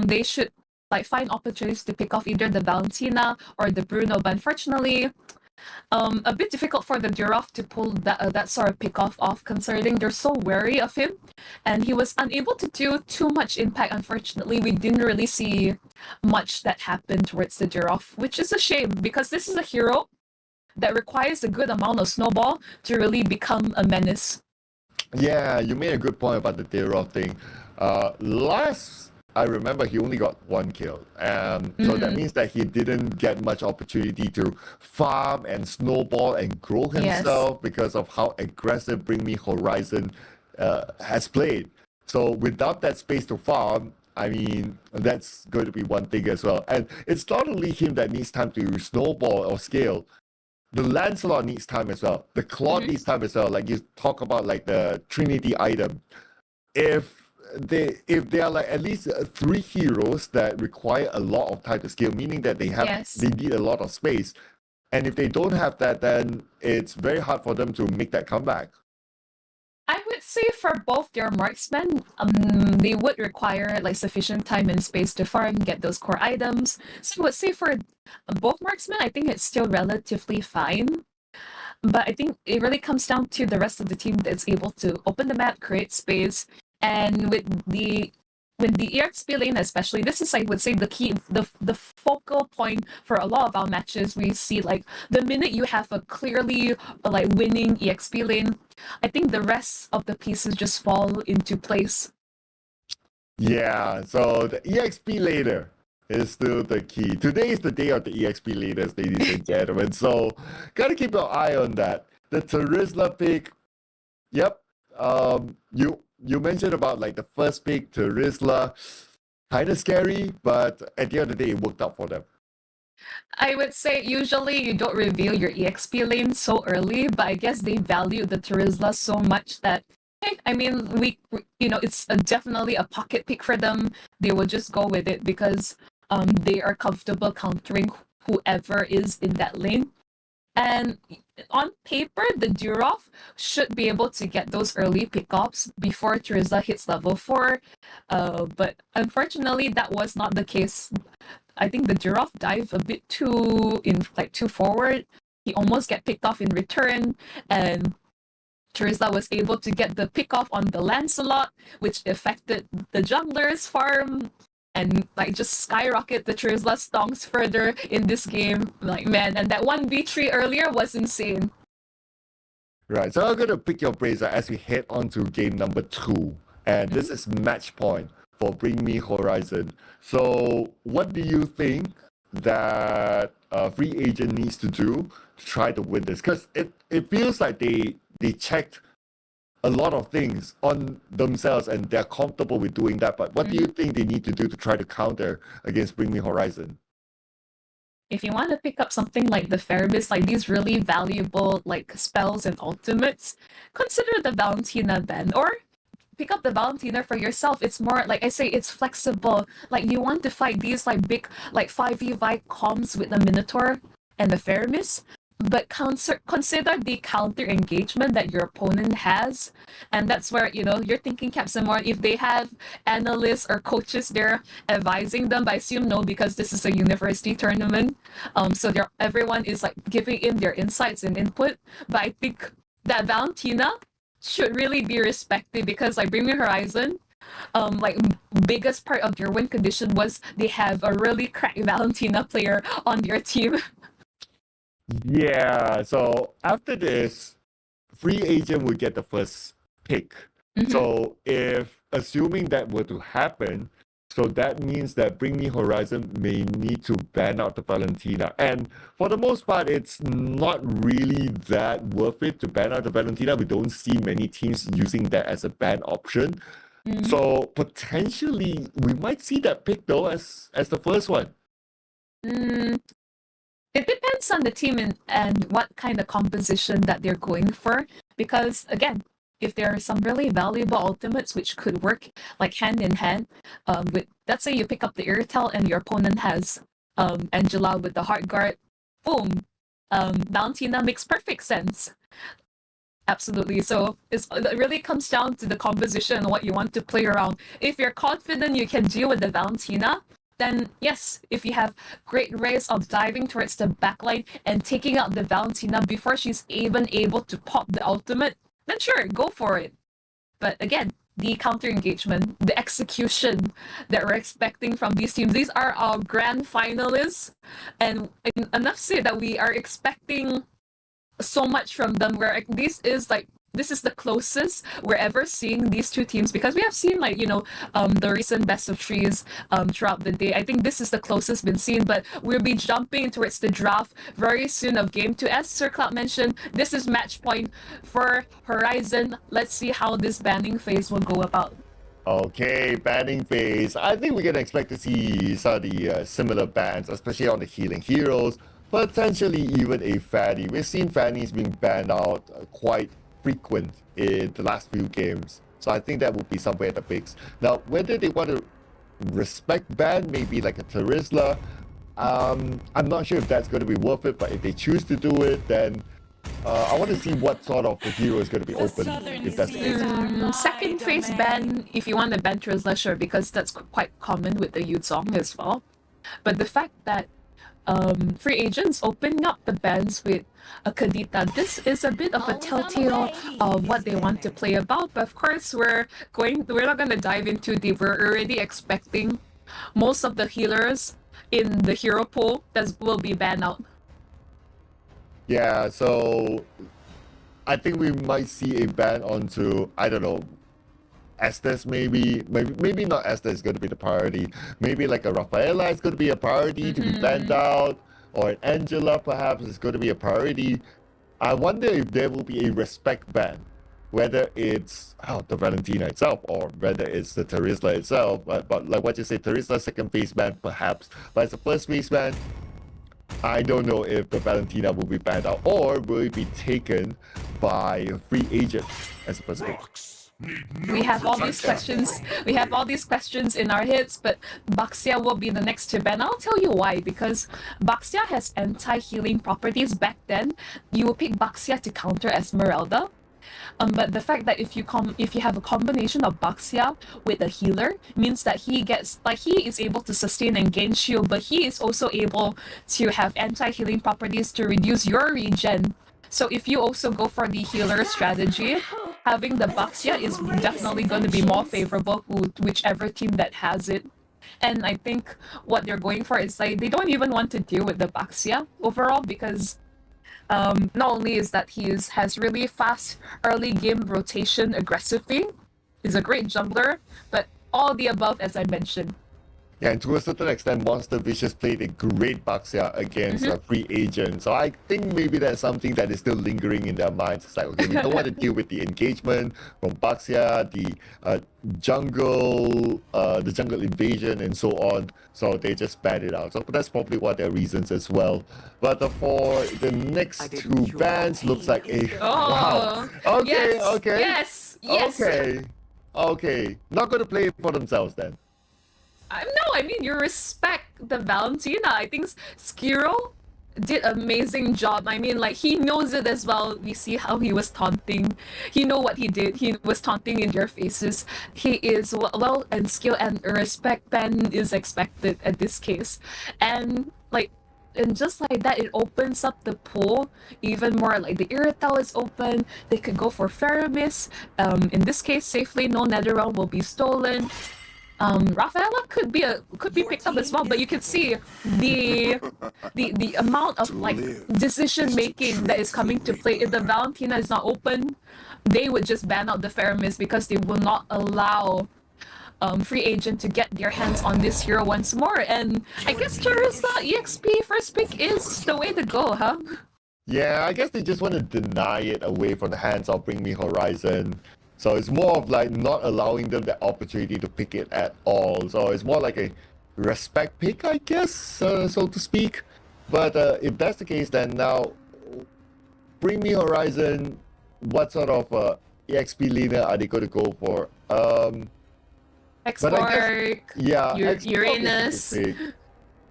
they should like find opportunities to pick off either the Valentina or the Bruno. But unfortunately, a bit difficult for the Durov to pull that sort of pick off, considering they're so wary of him, and he was unable to do too much impact. Unfortunately, we didn't really see much that happened towards the Durov, which is a shame because this is a hero that requires a good amount of snowball to really become a menace. Yeah, you made a good point about the Durov thing. Last I remember he only got 1 kill. So that means that he didn't get much opportunity to farm and snowball and grow himself because of how aggressive Bring Me Horizon has played. So without that space to farm, I mean, that's going to be one thing as well. And it's not only him that needs time to snowball or scale. The Lancelot needs time as well. The Claude needs time as well. Like you talk about like the Trinity item. If they are like at least three heroes that require a lot of time to scale, meaning that Yes. they need a lot of space. And if they don't have that, then it's very hard for them to make that comeback. I would say for both their marksmen, they would require like sufficient time and space to farm, get those core items. So I would say for both marksmen, I think it's still relatively fine. But I think it really comes down to the rest of the team that's able to open the map, create space, and with the EXP lane especially, this is I would say the key, the focal point for a lot of our matches. We see like the minute you have a clearly like winning EXP lane, I think the rest of the pieces just fall into place. Yeah, so the EXP later is still the key. Today is the day of the EXP laters, ladies and gentlemen. So gotta keep your eye on that. The Terizla pick, yep. You mentioned about like the first pick, Terizla, kind of scary, but at the end of the day, it worked out for them. I would say usually you don't reveal your EXP lane so early, but I guess they value the Terizla so much that, hey, I mean, it's definitely a pocket pick for them. They will just go with it because they are comfortable countering whoever is in that lane. And on paper, the Durov should be able to get those early pickups before Terizla hits level 4. But unfortunately, that was not the case. I think the Durov dived a bit too forward. He almost get picked off in return, and Terizla was able to get the pick off on the Lancelot, which affected the jungler's farm and like just skyrocket the Terizla stonks further in this game. Like man, and that 1v3 earlier was insane. Right, so I'm going to pick your brains as we head on to game number 2. And this is match point for Bring Me Horizon. So what do you think that a free agent needs to do to try to win this? Because it feels like they checked a lot of things on themselves and they're comfortable with doing that. But what do you think they need to do to try to counter against Bring Me Horizon? If you want to pick up something like the Feribus, like these really valuable like spells and ultimates, consider the Valentina then, or pick up the Valentina for yourself. It's more like I say, it's flexible. Like you want to fight these like big like 5v5 comms with the Minotaur and the Feribus, but consider the counter engagement that your opponent has, and that's where you're thinking Captain more if they have analysts or coaches there advising them. But I assume no, because this is a university tournament, so everyone is like giving in their insights and input. But I think that Valentina should really be respected because like Bring Me Horizon, like biggest part of their win condition was they have a really cracked Valentina player on their team. Yeah, so after this, free agent will get the first pick. So if assuming that were to happen, so that means that Bring Me Horizon may need to ban out the Valentina. And for the most part, it's not really that worth it to ban out the Valentina. We don't see many teams using that as a ban option. So potentially we might see that pick though as the first one. It depends on the team and what kind of composition that they're going for. Because again, if there are some really valuable ultimates which could work like hand in hand, with let's say you pick up the Irritel and your opponent has Angela with the Heart Guard, boom, Valentina makes perfect sense. Absolutely. So it really comes down to the composition and what you want to play around. If you're confident you can deal with the Valentina, then yes, if you have great ways of diving towards the backline and taking out the Valentina before she's even able to pop the ultimate, then sure, go for it. But again, the counter engagement, the execution that we're expecting from these teams, these are our grand finalists, and enough said that we are expecting so much from them, where this is like this is the closest we're ever seeing these two teams, because we have seen like, the recent best of threes throughout the day. I think this is the closest been seen, but we'll be jumping towards the draft very soon of game 2. As Sir Cloud mentioned, this is match point for Horizon. Let's see how this banning phase will go about. Okay, banning phase. I think we can expect to see some of the similar bans, especially on the healing heroes, potentially even a Fanny. We've seen Fannies being banned out quite frequent in the last few games, so I think that would be somewhere at the picks. Now, whether they want to respect ban, maybe like a Terizla, I'm not sure if that's going to be worth it, but if they choose to do it, then I want to see what sort of hero is going to be open, if that's the case. Second phase ban, if you want to ban Terizla, sure, because that's quite common with the Yuzong as well. But the fact that free agents opening up the bans with a Kadita, this is a bit of a telltale of what they want to play about. But of course, we're not going to dive in too deep. We're already expecting most of the healers in the hero pool that will be banned out. Yeah, so I think we might see a ban onto, I don't know, Estes maybe not Estes is going to be the priority. Maybe like a Rafaela is going to be a priority to be banned out, or an Angela perhaps is going to be a priority. I wonder if there will be a respect ban, whether it's the Valentina itself or whether it's the Terizla itself. But like what you say, Terizla second phase ban perhaps, but as a first phase ban, I don't know if the Valentina will be banned out or will it be taken by a free agent as a first pick. We have all these questions. We have all these questions in our heads, but Baxia will be the next to ban. I'll tell you why. Because Baxia has anti-healing properties. Back then, you will pick Baxia to counter Esmeralda. But the fact that if you have a combination of Baxia with a healer means that he is able to sustain and gain shield, but he is also able to have anti-healing properties to reduce your regen. So if you also go for the healer strategy, having the Baxia is definitely going to be more favorable to whichever team that has it. And I think what they're going for is like they don't even want to deal with the Baxia overall, because not only is that he has really fast early game rotation aggressively, he's a great jungler, but all the above as I mentioned. Yeah, and to a certain extent, Monster Vicious played a great Baxia against a free agent. So I think maybe that's something that is still lingering in their minds. It's like, okay, we don't want to deal with the engagement from Baxia, the jungle invasion, and so on. So they just bat it out. So that's probably what their reasons as well. But for the next two bans, looks like a wow. Okay, yes, okay. Yes. Okay. Not going to play it for themselves then. No, I mean, you respect the Valentina. I think Skiro did amazing job. I mean, like, he knows it as well. We see how he was taunting. He know what he did. He was taunting in their faces. He is well and skill, and respect ban is expected at this case. And just like that, it opens up the pool even more. Like the Irrital is open. They could go for Faramis. In this case, safely, no Netherrealm will be stolen. Rafaela could be picked up as well, but you can see the amount of like decision making that is coming to play. If the Valentina is not open, they would just ban out the Faramis because they will not allow free agent to get their hands on this hero once more. And I guess Terizla EXP first pick is the way to go, huh? Yeah, I guess they just want to deny it away from the hands of Bring Me Horizon. So it's more of like not allowing them the opportunity to pick it at all. So it's more like a respect pick, I guess, so to speak. But if that's the case, then now Bring Me Horizon, what sort of EXP leader are they going to go for? X-Borg, Uranus.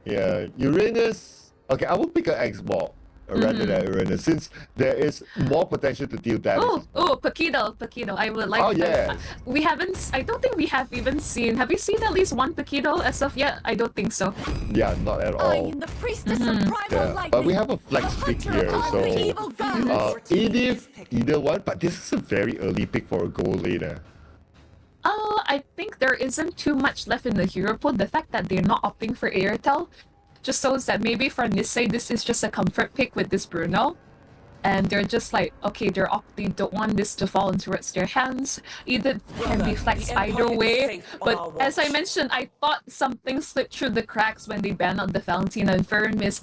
Yeah, Uranus. Okay, I will pick an X-Borg rather than Uranus, since there is more potential to deal damage. Paquito. I would like. Oh yeah. I don't think we have even seen. Have we seen at least one Paquito as of yet? I don't think so. Yeah, not at all. I am the priestess of primal lightning. But we have a flex pick here, so Edith, either one. But this is a very early pick for a gold laner. I think there isn't too much left in the hero pool. The fact that they're not opting for Airtel just shows that maybe for Nisei, this is just a comfort pick with this Bruno. and they're just like, okay, they don't want this to fall into their hands. Either can be flexed either way. But as I mentioned, I thought something slipped through the cracks when they banned out the Valentina and Fairness.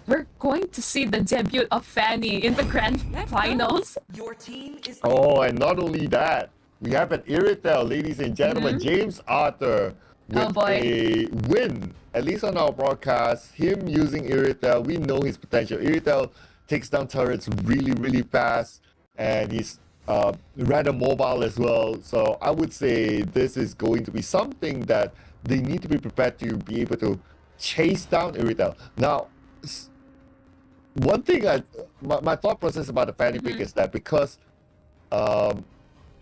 We're going to see the debut of Fanny in the grand finals. Your team is Oh, and not only that, we have an Iritel, ladies and gentlemen, James Arthur with a win. At least on our broadcast, him using Iritel, we know his potential. Iritel takes down turrets really, really fast, and he's rather mobile as well. So I would say this is going to be something that they need to be prepared to be able to chase down Iritel. Now, one thing my thought process about the Fanny pick is that because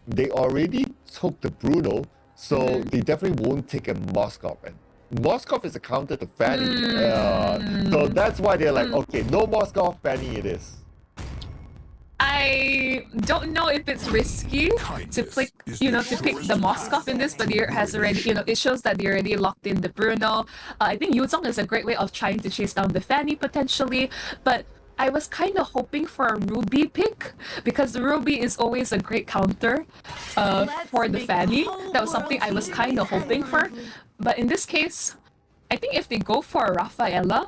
they already took the Bruno, so they definitely won't take a Moskov. And Moskov is a counter to Fanny. So that's why they're like, okay, no Moskov, Fanny it is. I don't know if it's risky to pick, to pick the Moskov in this, but it has already, it shows that they already locked in the Bruno. I think Yuzong is a great way of trying to chase down the Fanny potentially, but I was kind of hoping for a Ruby pick because the Ruby is always a great counter for the Fanny. That was something I was kind of hoping for. But in this case, I think if they go for a Rafaela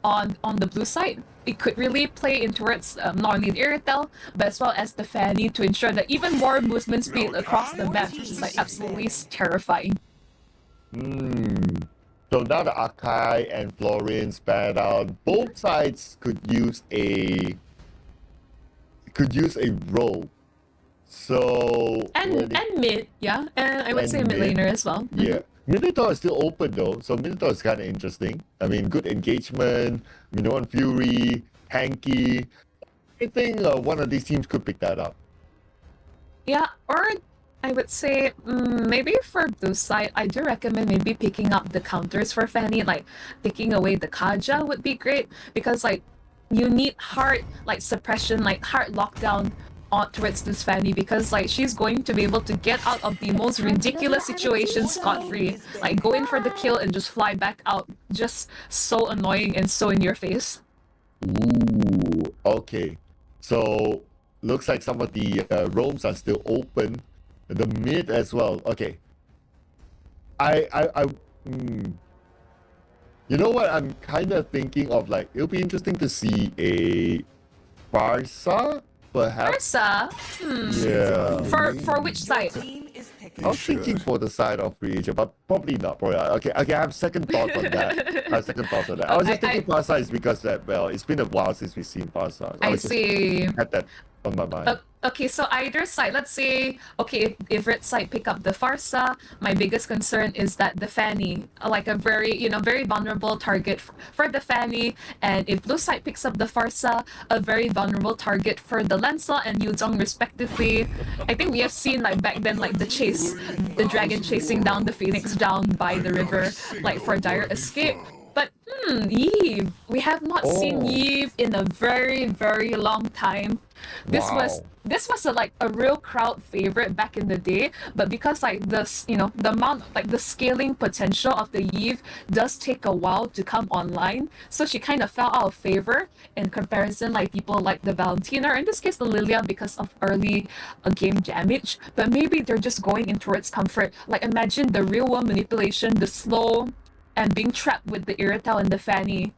on the blue side, it could really play in towards not only the Iritel, but as well as the Fanny to ensure that even more movement speed across the map, which is like absolutely terrifying. So now the Akai and Florian spat out. Both sides could use a role. So And mid, yeah. And I would say mid laner as well. Yeah. Minotaur is still open though, so Minotaur is kind of interesting. I mean, good engagement, Minoan Fury, Hanky. I think one of these teams could pick that up. Yeah, or I would say maybe for blue side, I do recommend maybe picking up the counters for Fanny, like taking away the Kaja would be great because like you need hard like suppression, like hard lockdown on towards this Fanny because like she's going to be able to get out of the most ridiculous situations scot-free, like go in for the kill and just fly back out, just so annoying and so in your face. Ooh, okay. So looks like some of the roams are still open. The mid as well. Okay. You know what? I'm kind of thinking of like it'll be interesting to see a Barca, perhaps. Barca? Yeah. For which side? I was thinking for the side of free agent, but probably not. Probably not. Okay, I have second thoughts on that. I have second thoughts on that. I was just thinking Barca is because that it's been a while since we've seen Barca. I see. Had that on my mind. Okay, so either side, let's say, okay, if red side pick up the Farsa, my biggest concern is that the Fanny, like a very, very vulnerable target for the Fanny, and if blue side picks up the Farsa, a very vulnerable target for the Lancelot and Yuzong respectively. I think we have seen like back then, like the dragon chasing down the Phoenix down by the river, like for dire escape. But Yves, we have not seen Yves in a very, very long time. This was a real crowd favorite back in the day, but because like this, the amount, like the scaling potential of the Yves does take a while to come online, so she kind of fell out of favor in comparison like people like the Valentina, or in this case the Lilia, because of early game damage. But maybe they're just going in towards comfort. Like imagine the real world manipulation, the slow, and being trapped with the Iritel and the Fanny.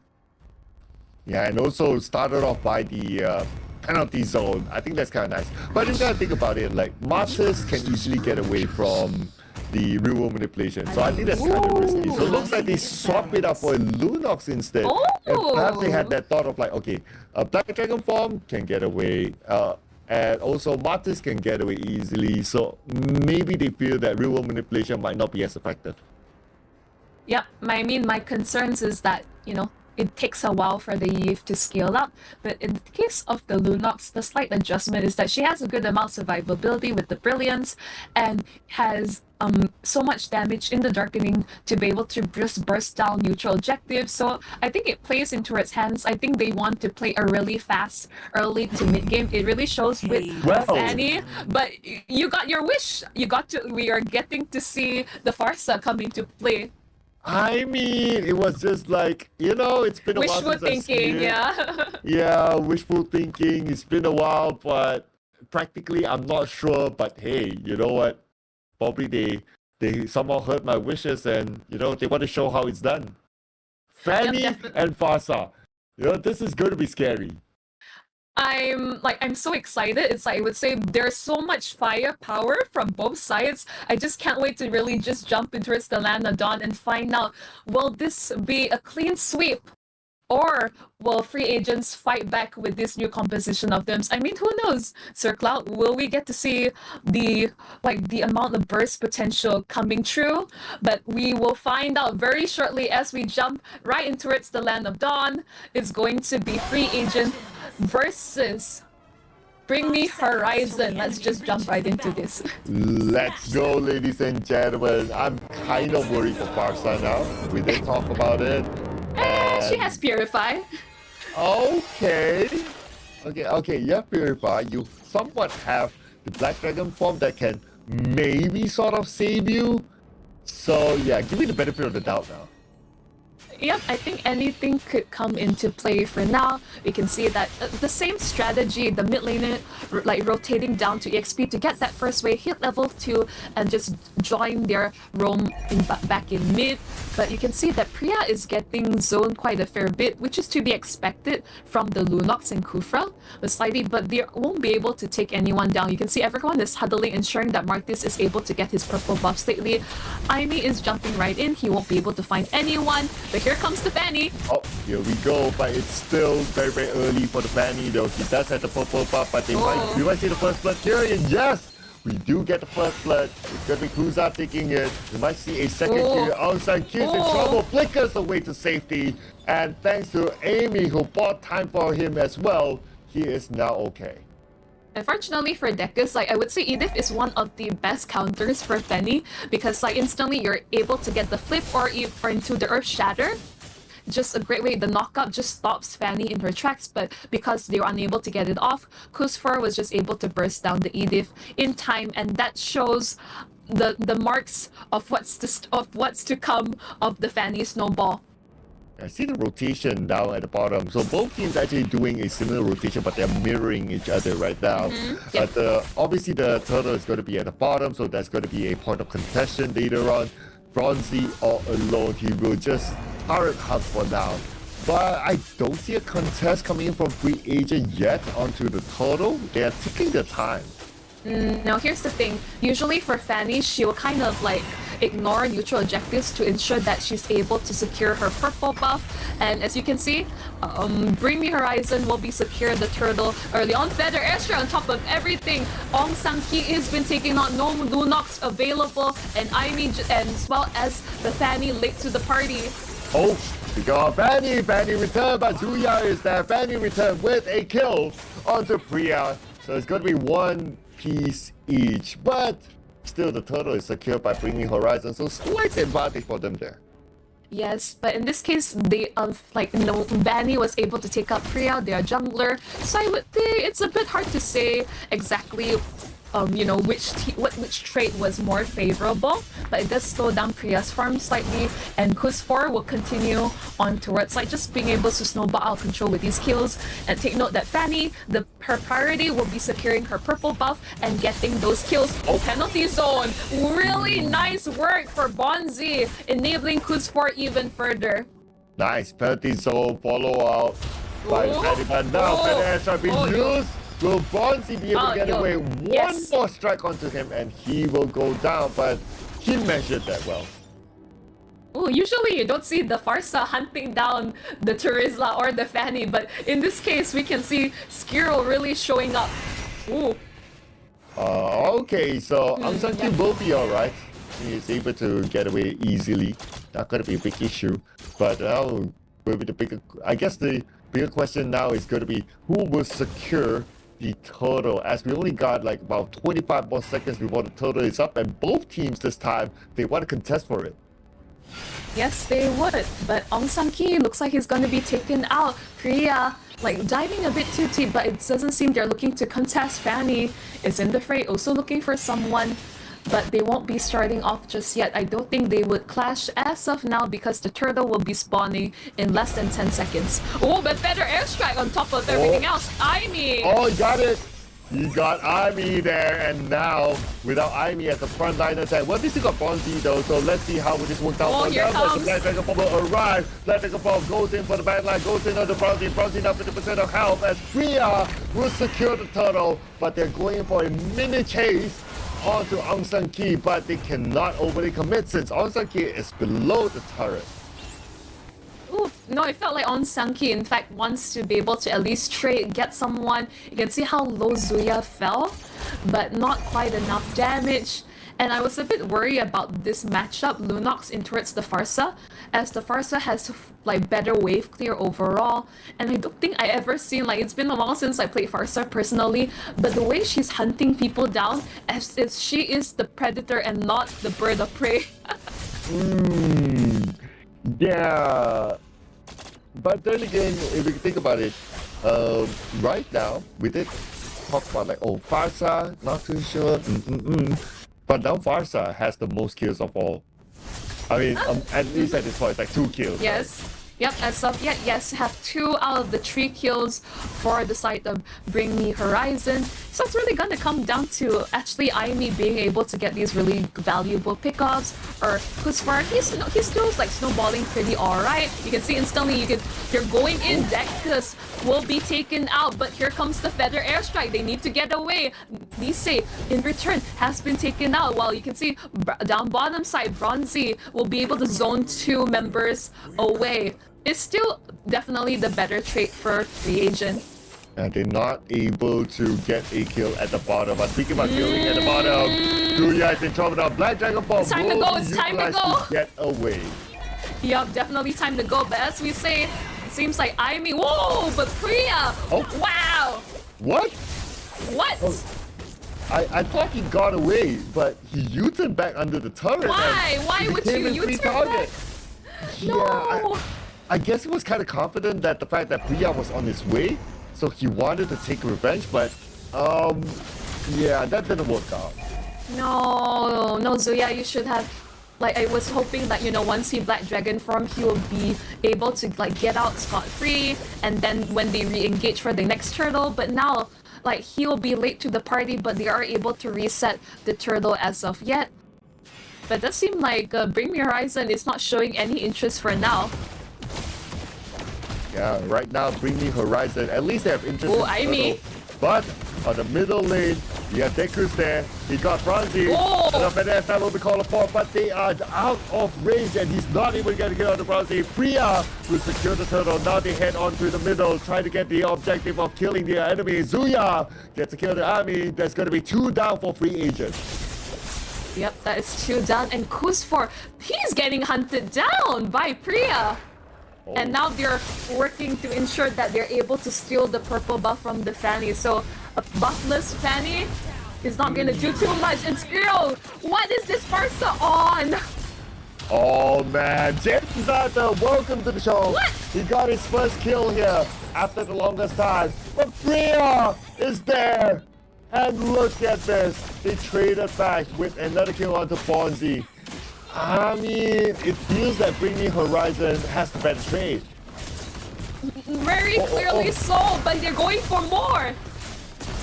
Yeah, and also started off by the penalty zone. I think that's kind of nice. But you gotta think about it, like Martyrs can easily get away from the real world manipulation. So I think that's kind of risky. So it looks like they swap it up for a Lunox instead. And perhaps they had that thought of like, okay, a Black Dragon form can get away. And also Martyrs can get away easily. So maybe they feel that real world manipulation might not be as effective. Yep, my concerns is that, it takes a while for the Yves to scale up, but in the case of the Lunox, the slight adjustment is that she has a good amount of survivability with the Brilliance, and has so much damage in the Darkening to be able to just burst down neutral objectives. So I think it plays into its hands. I think they want to play a really fast early to mid game. It really shows with Fanny, but you got your wish. We are getting to see the Farsa come into play. I mean, it was just like, it's been a while Wishful since I've seen thinking, it. yeah. Yeah, wishful thinking. It's been a while, but practically I'm not sure. But hey, you know what? Probably they somehow heard my wishes and they want to show how it's done. Fanny definitely. and Farsa. This is going to be scary. I'm so excited. It's like I would say there's so much firepower from both sides. I just can't wait to really just jump into the land of dawn and find out, will this be a clean sweep? Or will free agents fight back with this new composition of them? I mean, who knows? Sir Cloud, will we get to see the amount of burst potential coming true? But we will find out very shortly as we jump right into it's the land of dawn. It's going to be free agent versus Bring Me Horizon. Let's just jump right into this. Let's go, ladies and gentlemen. I'm kind of worried for Farsa now. We did talk about it. She has Purify. Okay. Okay, you have Purify. You somewhat have the Black Dragon form that can maybe sort of save you. So yeah, give me the benefit of the doubt now. Yep, I think anything could come into play for now. We can see that the same strategy, the mid laner rotating down to EXP to get that first wave, hit level 2 and just join their roam back in mid. But you can see that Priya is getting zoned quite a fair bit, which is to be expected from the Lunox and Kufra, but they won't be able to take anyone down. You can see everyone is huddling, ensuring that Martis is able to get his purple buffs lately. Aimee is jumping right in. He won't be able to find anyone, but here comes the Fanny. Oh, here we go, but it's still very, very early for the Fanny though. He does have the purple buff, but we might see the first blood here, and yes! We do get the first blood. It's gonna be Kuza taking it. We might see a second kill. Outside Kid's in trouble. Flickers away to safety. And thanks to Aimee, who bought time for him as well, he is now okay. Unfortunately for Dekus, I would say Edith is one of the best counters for Fanny because instantly you're able to get the flip or into the Earth Shatter. Just a great way. The knockup just stops Fanny in her tracks, but because they were unable to get it off, Kusfor was just able to burst down the Edith in time, and that shows the marks of what's to come of the Fanny snowball. I see the rotation down at the bottom. So both teams actually doing a similar rotation, but they're mirroring each other right now. Yep. But obviously the turtle is going to be at the bottom, so that's going to be a point of contention later on. Bronzy all alone, he will just turret hunt for now. But I don't see a contest coming in from free agent yet onto the turtle. They are taking their time. Now here's the thing. Usually for Fanny, she will kind of ignore neutral objectives to ensure that she's able to secure her purple buff. And as you can see, Bring Me Horizon will be secure the turtle early on. Feather Airstrike on top of everything. Ong Sang-ki has been taking out, no Lunox available, and Aimee as well as the Fanny late to the party. Oh, we got Fanny return, but Zuya is there. Fanny return with a kill onto Priya. So it's going to be one piece each, but still the turtle is secured by Bring Me Horizon, so slight advantage for them there. Yes, but in this case, they Vanny was able to take out Priya, their jungler. So I would say it's a bit hard to say exactly which trait was more favorable, but it does slow down Priya's farm slightly, and Kusfor will continue on towards just being able to snowball out control with these kills. And take note that Fanny, her priority will be securing her purple buff and getting those kills. Oh, penalty zone! Really nice work for Bonzi, enabling Kusfor even further. Nice penalty zone follow out by Fanny, but now Feather Airstrike being used. Will Bonzi be able to get away one more strike onto him and he will go down, but he measured that well. Ooh, usually you don't see the Farsa hunting down the Terizla or the Fanny, but in this case we can see Skirl really showing up. Ooh. Okay, so Aung San Suu will be alright. He is able to get away easily. Not gonna be a big issue. But I guess the bigger question now is gonna be who will secure the turtle, as we only got about 25 more seconds before the turtle is up, and both teams this time they want to contest for it. Yes, they would, but Aung San Ki looks like he's gonna be taken out. Priya diving a bit too deep, but it doesn't seem they're looking to contest. Fanny is in the fray, also looking for someone. but they won't be starting off just yet. I don't think they would clash as of now because the turtle will be spawning in less than 10 seconds. Oh, but better airstrike on top of everything else. Aimee! Oh, you got it. You got Aimee there, and now without Aimee as the front line attack, well, this got Bronzy though, so let's see how this works out Oh, for here them. comes. The Black Dragon Bomb will arrive. Black Dragon Bomb goes in for the backline, goes in on the Bronzy. Bronzy now 50% of health as Priya will secure the turtle, but they're going for a mini chase onto Aung San Ki, but they cannot overly commit since Aung San Ki is below the turret. Ooh, no, it felt like On Sang-ki, in fact, wants to be able to at least trade, get someone. You can see how low Zuya fell, but not quite enough damage. And I was a bit worried about this matchup, Lunox in towards the Farsa, as the Farsa has like better wave clear overall. And I don't think I ever seen, like, it's been a while since I played Farsa personally, but the way she's hunting people down as if she is the predator and not the bird of prey. Yeah, but then again, if you think about it, right now we did talk about like, oh, Farsa, not too sure, but now Farsa has the most kills of all. I mean, at least at this point, it's like 2 kills. Yes. Yep, as of yet, yes, have 2 out of the 3 kills for the side of Bring Me Horizon. So it's really gonna come down to actually Aimee being able to get these really valuable pickups, or Kusfar, he's still like snowballing pretty alright. You can see instantly you're going in, Dectus will be taken out, but here comes the Feather Airstrike. They need to get away. Nisei, in return, has been taken out, while you can see down bottom side, Bronzy will be able to zone 2 members away. It's still definitely the better trade for free agent. And they're not able to get a kill at the bottom. But speaking about killing at the bottom, Julia is in trouble now. Black Dragon Bomb It's time to go, it's time to go. Get away. Yup, definitely time to go. But as we say, it seems like Aimee. Whoa, but Priya! Oh. Wow! What? What? Oh. I thought he got away, but he U-turned back under the turret. Why? And Why he would became you a free U-turn target. back? Yeah, No! I guess he was kind of confident that the fact that Priya was on his way, so he wanted to take revenge, but yeah, that didn't work out. No, Zuya, you should have. Like, I was hoping that, once he Black Dragon form, he will be able to, like, get out scot-free, and then when they re-engage for the next turtle, but now, like, he will be late to the party, but they are able to reset the turtle as of yet. But it does seem like Bring Me Horizon is not showing any interest for now. Yeah, right now, Bring Me Horizon, at least they have interest Oh, in Aimee. turtle. But on the middle lane, you have Dekus there. He got Bronzy. Oh! And the Vanessa will be called for, but they are out of range and he's not even going to get on the Bronzy. Priya will secure the turtle. Now they head on to the middle, trying to get the objective of killing their enemy. Zuya gets to kill the army. There's going to be 2 down for free agent. Yep, that is 2 down. And Kusfor, he's getting hunted down by Priya. And now they're working to ensure that they're able to steal the purple buff from the Fanny. So a buffless Fanny is not going to do too much. And Skiro, what is this Farsa on? Oh man, James Zata, welcome to the show. What? He got his first kill here after the longest time. But Priya is there. And look at this. They traded back with another kill onto Fonzie. I mean, it feels that Bring Me Horizon has the better trade. Very clearly so, but they're going for more.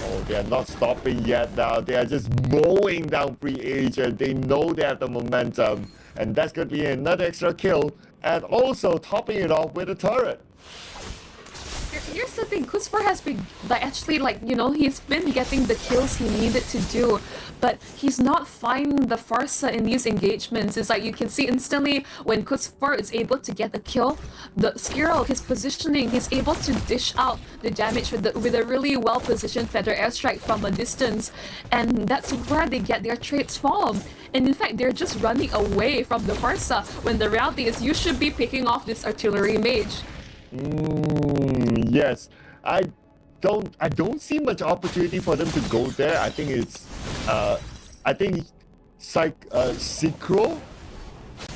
Oh, they are not stopping yet now. They are just mowing down free agent. They know they have the momentum. And that's going to be another extra kill. And also topping it off with a turret. Here's the thing, Kusfor has been, he's been getting the kills he needed to do, but he's not finding the Farsa in these engagements. It's like you can see instantly when Kusfor is able to get the kill, the Skiro, his positioning, he's able to dish out the damage with a really well-positioned Feather Airstrike from a distance, and that's where they get their trades from. And in fact, they're just running away from the Farsa, when the reality is you should be picking off this artillery mage. Yes, I don't see much opportunity for them to go there. I think it's Synchro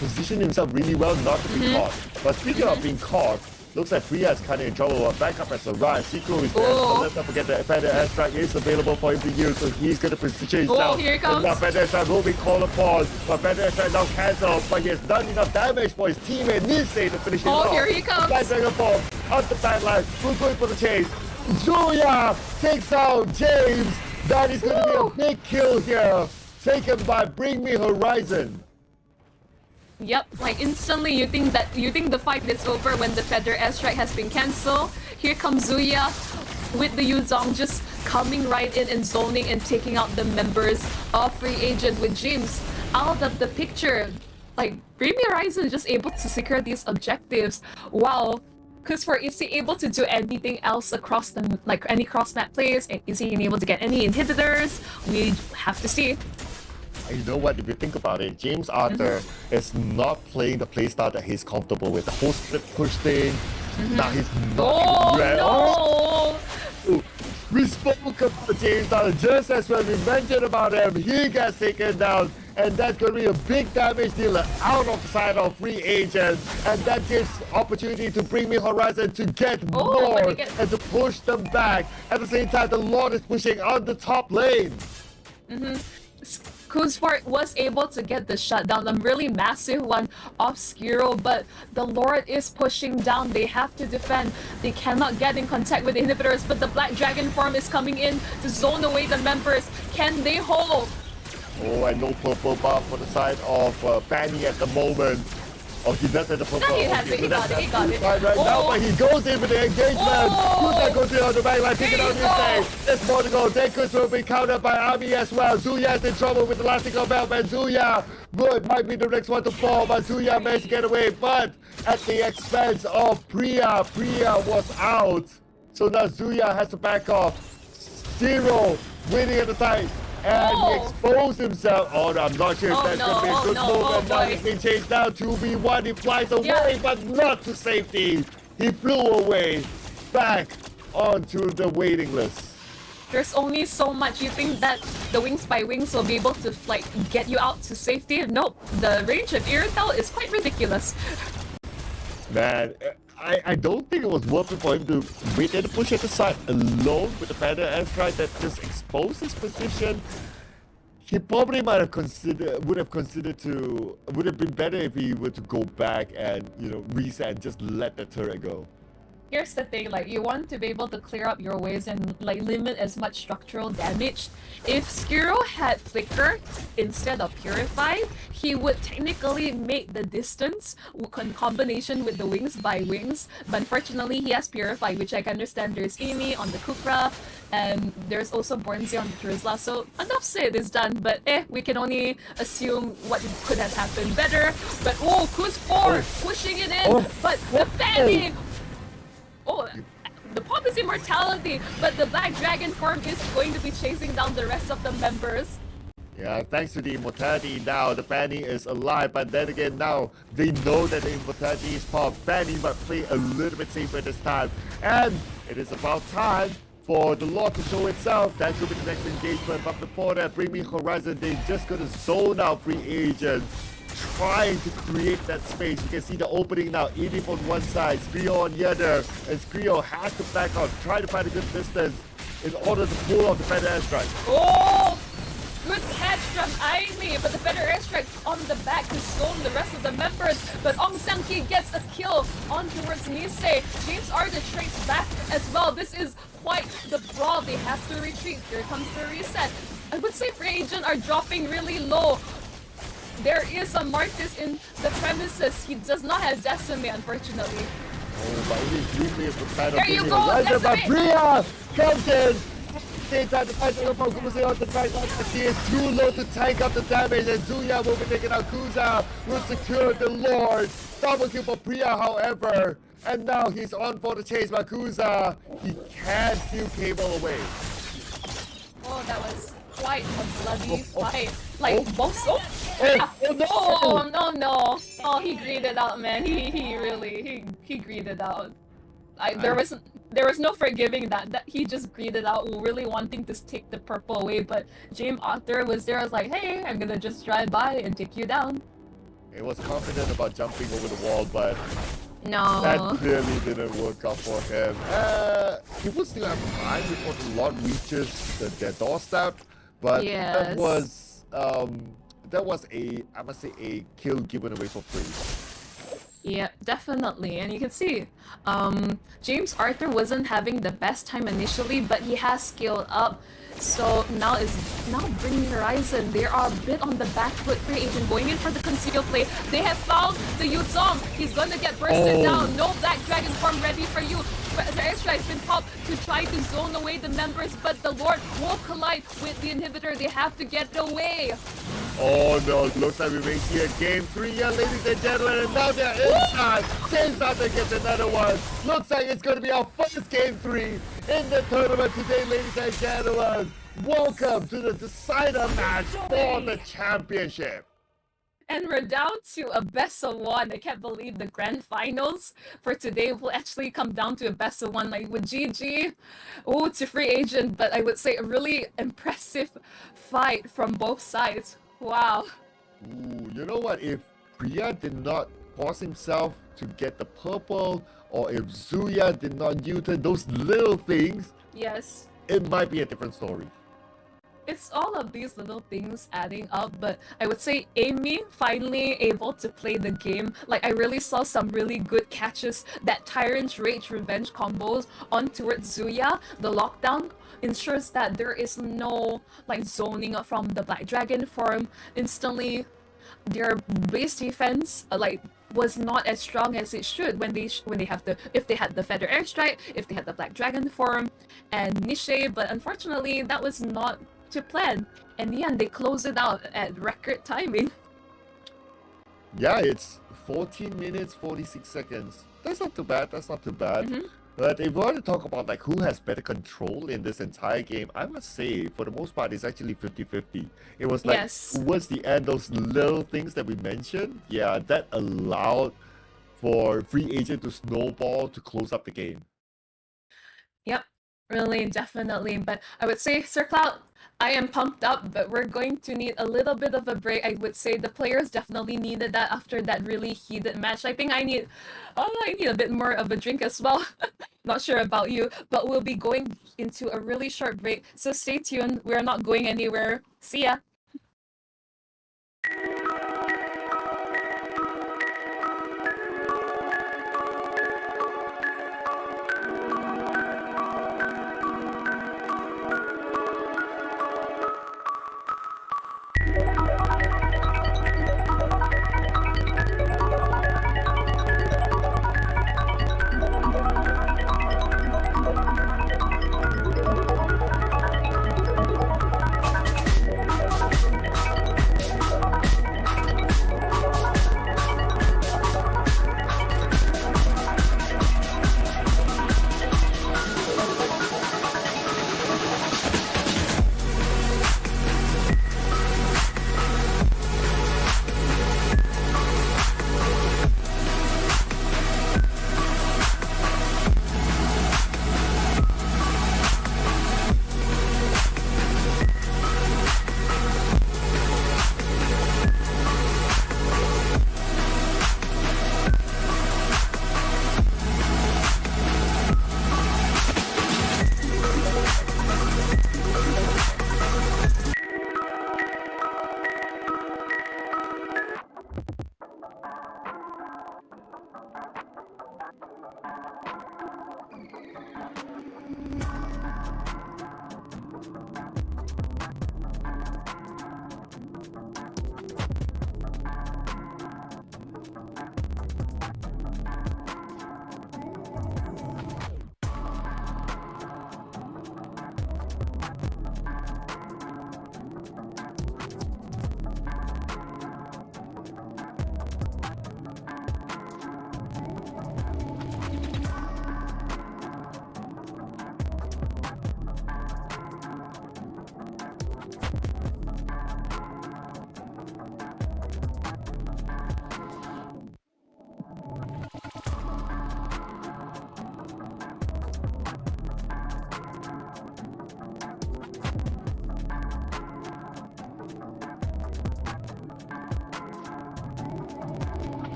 positioned himself really well not to be caught. But speaking of being caught, Looks like Priya is kind of in trouble. Backup has arrived. Seiko is there, Oh. so let's not forget that Feather Airstrike is available for him to use, so he's going to position Oh, himself. here it comes. And now Feather Airstrike will be called upon, but Feather Airstrike now cancelled, but he has done enough damage for his teammate Nisei to finish it Oh, off. here he comes. Black Dragon Form on the backline. Who's going for the chase? Julia takes out James. That is going to be a Woo. big kill here. Taken by Bring Me Horizon. Yep, like instantly you think the fight is over when the Feather Airstrike has been cancelled. Here comes Zuya with the Yuzong just coming right in and zoning and taking out the members of Free Agent with James out of the picture. Like Bring Me Horizon is just able to secure these objectives. Wow. Because is he able to do anything else across the like any cross map plays? Is he able to get any inhibitors? We have to see. You know what, if you think about it, James Arthur is not playing the playstyle that he's comfortable with. The whole split push thing. Now he's not Oh no! Ooh, we spoke about James Arthur just as when we mentioned about him. He gets taken down, and that's going to be a big damage dealer out of the side of Free Agent, and that gives opportunity to Bring Me Horizon to get Oh, more but he gets- and to push them back. At the same time, the Lord is pushing on the top lane. Kuzfort was able to get the shutdown, a really massive one off Skiro, but the Lord is pushing down. They have to defend. They cannot get in contact with the inhibitors, but the Black Dragon form is coming in to zone away the members. Can they hold? Oh, and no purple buff for the side of Fanny at the moment. Oh, he does have the purple. No, he has it. He got it. He got it. Right now, Oh. but he goes in with the engagement. Oh. Kusa goes in on the back line, picking There out you his go. day. There's more to go. Dekus will be countered by Ami as well. Zuya is in trouble with the Elastical Belt, and Zuya might be the next one to fall, but Zuya managed to get away, but at the expense of Priya. Priya was out. So now Zuya has to back off. Zero winning at the side. And he Oh. exposed himself. Oh, no, I'm not sure if Oh, that's no, going to be a oh, good no, move. oh, And now boy. he's being chased down. 2v1. He flies away, Yeah. but not to safety. He flew away back onto the waiting list. There's only so much. You think that the Wings by Wings will be able to like get you out to safety? Nope. The range of Iritel is quite ridiculous. Man, I don't think it was worth it for him to wait and push at the side alone with the Feather Airstrike that just exposed his position. He probably would have been better if he were to go back and, reset and just let the turret go. Here's the thing, like you want to be able to clear up your ways and like limit as much structural damage. If Skiro had Flicker instead of Purify, he would technically make the distance in combination with the Wings by Wings. But unfortunately, he has Purify, which I can understand. There's Amy on the Kukra, and there's also Bornzi on the Drizla. So enough said is done, but we can only assume what could have happened better. But Kuz 4 pushing it in, but the Fanny. Oh, the pop is immortality, but the Black Dragon form is going to be chasing down the rest of the members. Yeah, thanks to the immortality now, the Fanny is alive, but then again now, they know that the immortality is popped. Fanny might play a little bit safer this time. And it is about time for the Lord to show itself. That could be the next engagement, but before that, Bring Me Horizon, they're just gonna zone out Free Agent, trying to create that space. You can see the opening now. Edith on one side, Skrio on the other, and Skrio has to back out, try to find a good distance in order to pull off the Feather Airstrike. Oh! Good catch from Amy, but the Feather Airstrike on the back to zone the rest of the members. But Ong Sang-ki gets a kill on towards Nisei. James Arthur trades back as well. This is quite the brawl. They have to retreat. Here comes the reset. I would say Free Agent are dropping really low. There is a Marcus in the premises. He does not have Decimate, unfortunately. Oh, but it is really a good side There of you Bring Me go, Horizon, but Decimate. Priya comes in. Same time to fight the from Kusa on the right side, but she is too low to tank up the damage, and Zuya will be taking out Kusa, will secure the Lord. Double kill for Priya, however, and now he's on for the chase by Kusa. He can steal Cable away. Oh, that was quite a bloody fight. Like, both. Oh, no! oh, no. Oh, he greeted out, man. He really greeted out. There was no forgiving that he just greeted out, really wanting to take the purple away, but James Arthur was there. I was like, hey, I'm gonna just drive by and take you down. He was confident about jumping over the wall, but That No. clearly didn't work out for him. He will still have time before the Lord reaches their doorstep, but Yes. that was a, I must say, a kill given away for free. Yeah, definitely. And you can see, James Arthur wasn't having the best time initially, but he has scaled up. So now bringing Horizon. They are a bit on the back foot. Free agent going in for the conceal play. They have found the Yuzong. He's gonna get bursted down. No Black Dragon form ready for you. The extra has been popped to try to zone away the members, but the Lord will collide with the inhibitor. They have to get away. Oh no, looks like we may see a game 3 here, ladies and gentlemen, and now they're inside. James Arthur gets another one. Looks like it's going to be our first game 3 in the tournament today, ladies and gentlemen. Welcome to the decider match for the championship. And we're down to a best of one. I can't believe the grand finals for today will actually come down to a best of one, like with GG, to free agent. But I would say a really impressive fight from both sides. Wow. Ooh, you know what? If Priya did not force himself to get the purple, or if Zuya did not U-turn those little things, Yes. it might be a different story. It's all of these little things adding up, but I would say Amy finally able to play the game. Like, I really saw some really good catches. That Tyrant's Rage Revenge combos on towards Zuya. The lockdown ensures that there is no like zoning from the Black Dragon form. Instantly, their base defense was not as strong as it should when they have the, if they had the Feather Airstrike, if they had the Black Dragon form and Niche, but unfortunately that was not to plan. In the end, they close it out at record timing. Yeah, it's 14 minutes, 46 seconds. That's not too bad, that's not too bad. But if we want to talk about like who has better control in this entire game, I must say, for the most part, it's actually 50-50. It was like, Yes. towards the end, those little things that we mentioned, yeah, that allowed for free agent to snowball to close up the game. Yep, really, definitely. But I would say, Sir Cloud, I am pumped up, but we're going to need a little bit of a break. I would say the players definitely needed that after that really heated match. I think I need a bit more of a drink as well. Not sure about you, but we'll be going into a really short break. So stay tuned. We're not going anywhere. See ya.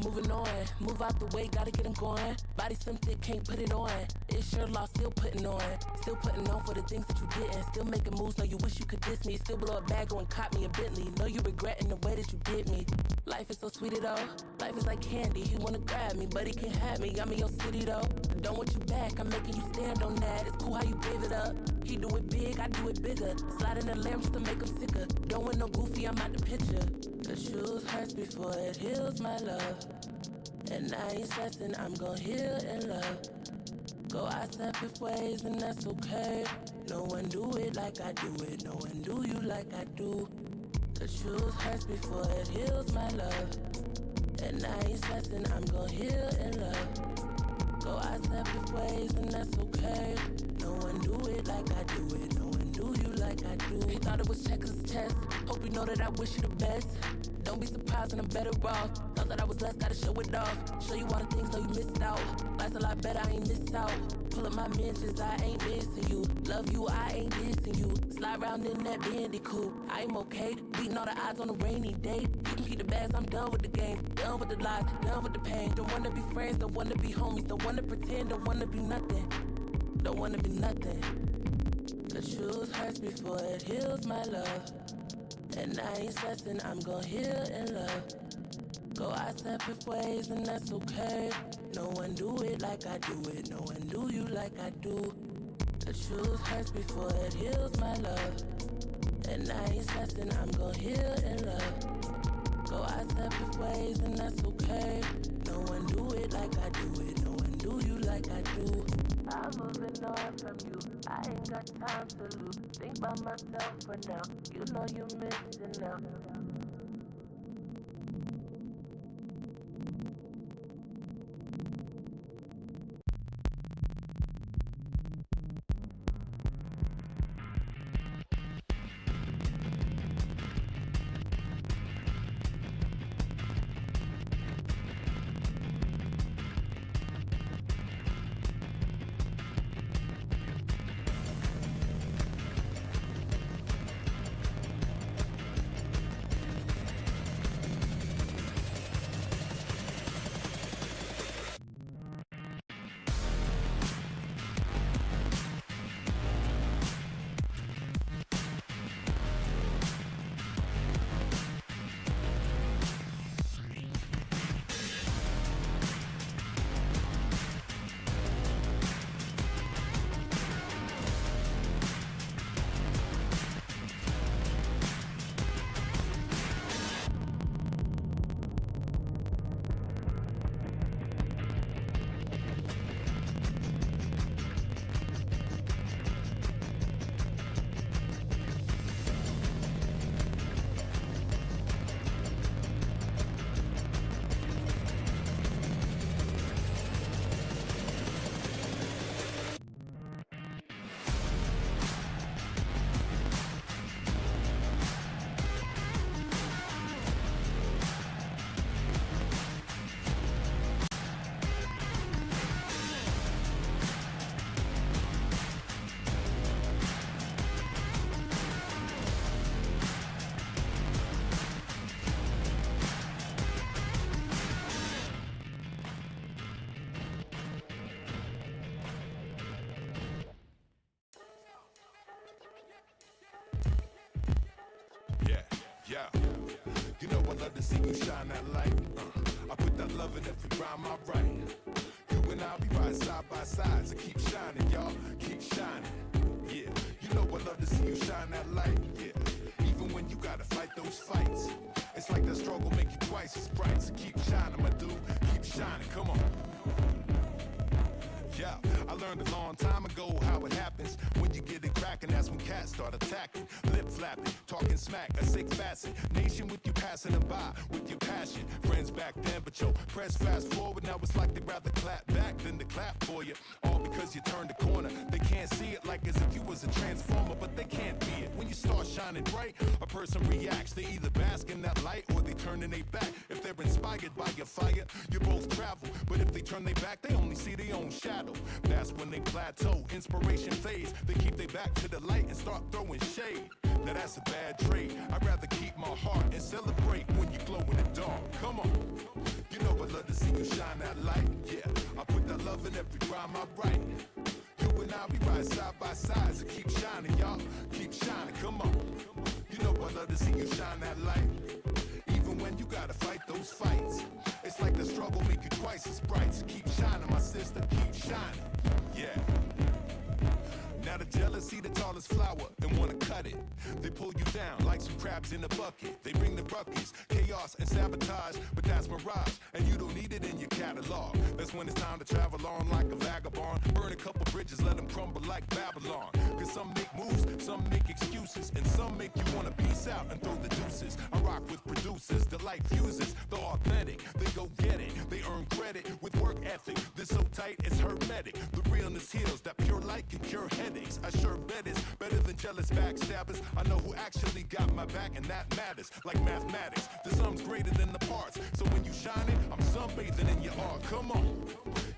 Moving on, move out the way, gotta get them going. Body slim thick, can't put it on. It's your loss, still putting on. Still putting on for the things that you didn't. Still making moves, know you wish you could diss me. Still blow a bag, go and cop me a Bentley. Know you regretting the way that you did me. Life is so sweet it all. Life is like candy, he wanna grab me, but he can't have me. I'm in your city though. Don't want you back, I'm making you stand on that. It's cool how you give it up. He do it big, I do it bigger. Slide in the lamb just to make him sicker. Don't want no goofy, I'm out the picture. The shoes hurts before it heals, my love. And I ain't stressing, I'm gon' heal in love. Go our separate ways and that's okay. No one do it like I do it. No one do you like I do. The truth hurts before it heals, my love. And I ain't stressing, I'm gon' heal in love. Go our separate ways and that's okay. No one do it like I do it. No one do you like I do. He thought it was checkers chess. Hope you know that I wish you the best. Don't be surprised when I'm better off. Thought that I was less, gotta show it off. Show you all the things though you missed out. Life's a lot better, I ain't missed out. Pull up my mentions, I ain't missing you. Love you, I ain't dissing you. Slide around in that Bendy coupe. I'm okay, beating all the odds on a rainy day. You can keep the bags, I'm done with the game. Done with the lies, done with the pain. Don't wanna be friends, don't wanna be homies. Don't wanna pretend, don't wanna be nothing. Don't wanna be nothing. The truth hurts before it heals, my love. And I ain't stressing, I'm gon' heal in love. Go our separate ways and that's okay. No one do it like I do it. No one do you like I do. The truth hurts before it heals, my love. And I ain't stressing, I'm gon' heal in love. Go our separate ways and that's okay. No one do it like I do it. No one do you like I do. I'm moving on from you. I ain't got time to lose. Think about myself for now. You know you're missing out. Yeah, you know I love to see you shine that light. I put that love in every rhyme I write. You and I'll be right side by side, so keep shining, y'all, keep shining. Yeah, you know I love to see you shine that light. Yeah, even when you gotta fight those fights, it's like that struggle make you twice as bright. So keep shining, my dude, keep shining. Come on. Yeah, I learned a long time ago how it happens. When you get it cracking, that's when cats start attacking. Lip flapping, talking smack, a sick facet. Nation with you passing them by with your passion. Friends back then, but yo, press fast forward. Now it's like they'd rather clap back than to clap for you. All because you turned the corner. They can't see it like as if you was a transformer, but they can't be it. When you start shining bright, a person reacts. They either bask in that light or they turn in their back. If they're inspired by your fire, you both travel. But if they turn their back, they only see their own shadow. That's when they plateau, inspiration fades. They keep their back to the light and start throwing shade. Now that's a bad trait. I'd rather keep my heart and celebrate when you glow in the dark. Come on, you know I love to see you shine that light. Yeah, I put that love in every rhyme I write. You and I'll be right side by side, so keep shining, y'all, keep shining. Come on, you know I love to see you shine that light. Even when you gotta fight those fights, it's like the struggle make you twice as bright. So keep shining, my sister, keep shining. Yeah. Now the jealousy, the tallest flower, and wanna cut it. They pull you down like some crabs in a bucket. They bring the ruckus, chaos and sabotage, but that's mirage, and you don't need it in your catalog. That's when it's time to travel on like a vagabond. Burn a couple bridges, let them crumble like Babylon. Cause some make moves, some make excuses, and some make you wanna peace out and throw the deuces. I rock with producers, the light fuses, the authentic, they go get it. They earn credit with work ethic. They're so tight, it's hermetic. The realness heals, that pure light can cure headaches. I sure bet it's better than jealous backstabbers. I know who actually got my back, and that matters. Like mathematics, the sum's greater than the parts. So when you shine it, I'm sunbathing in your art. Come on,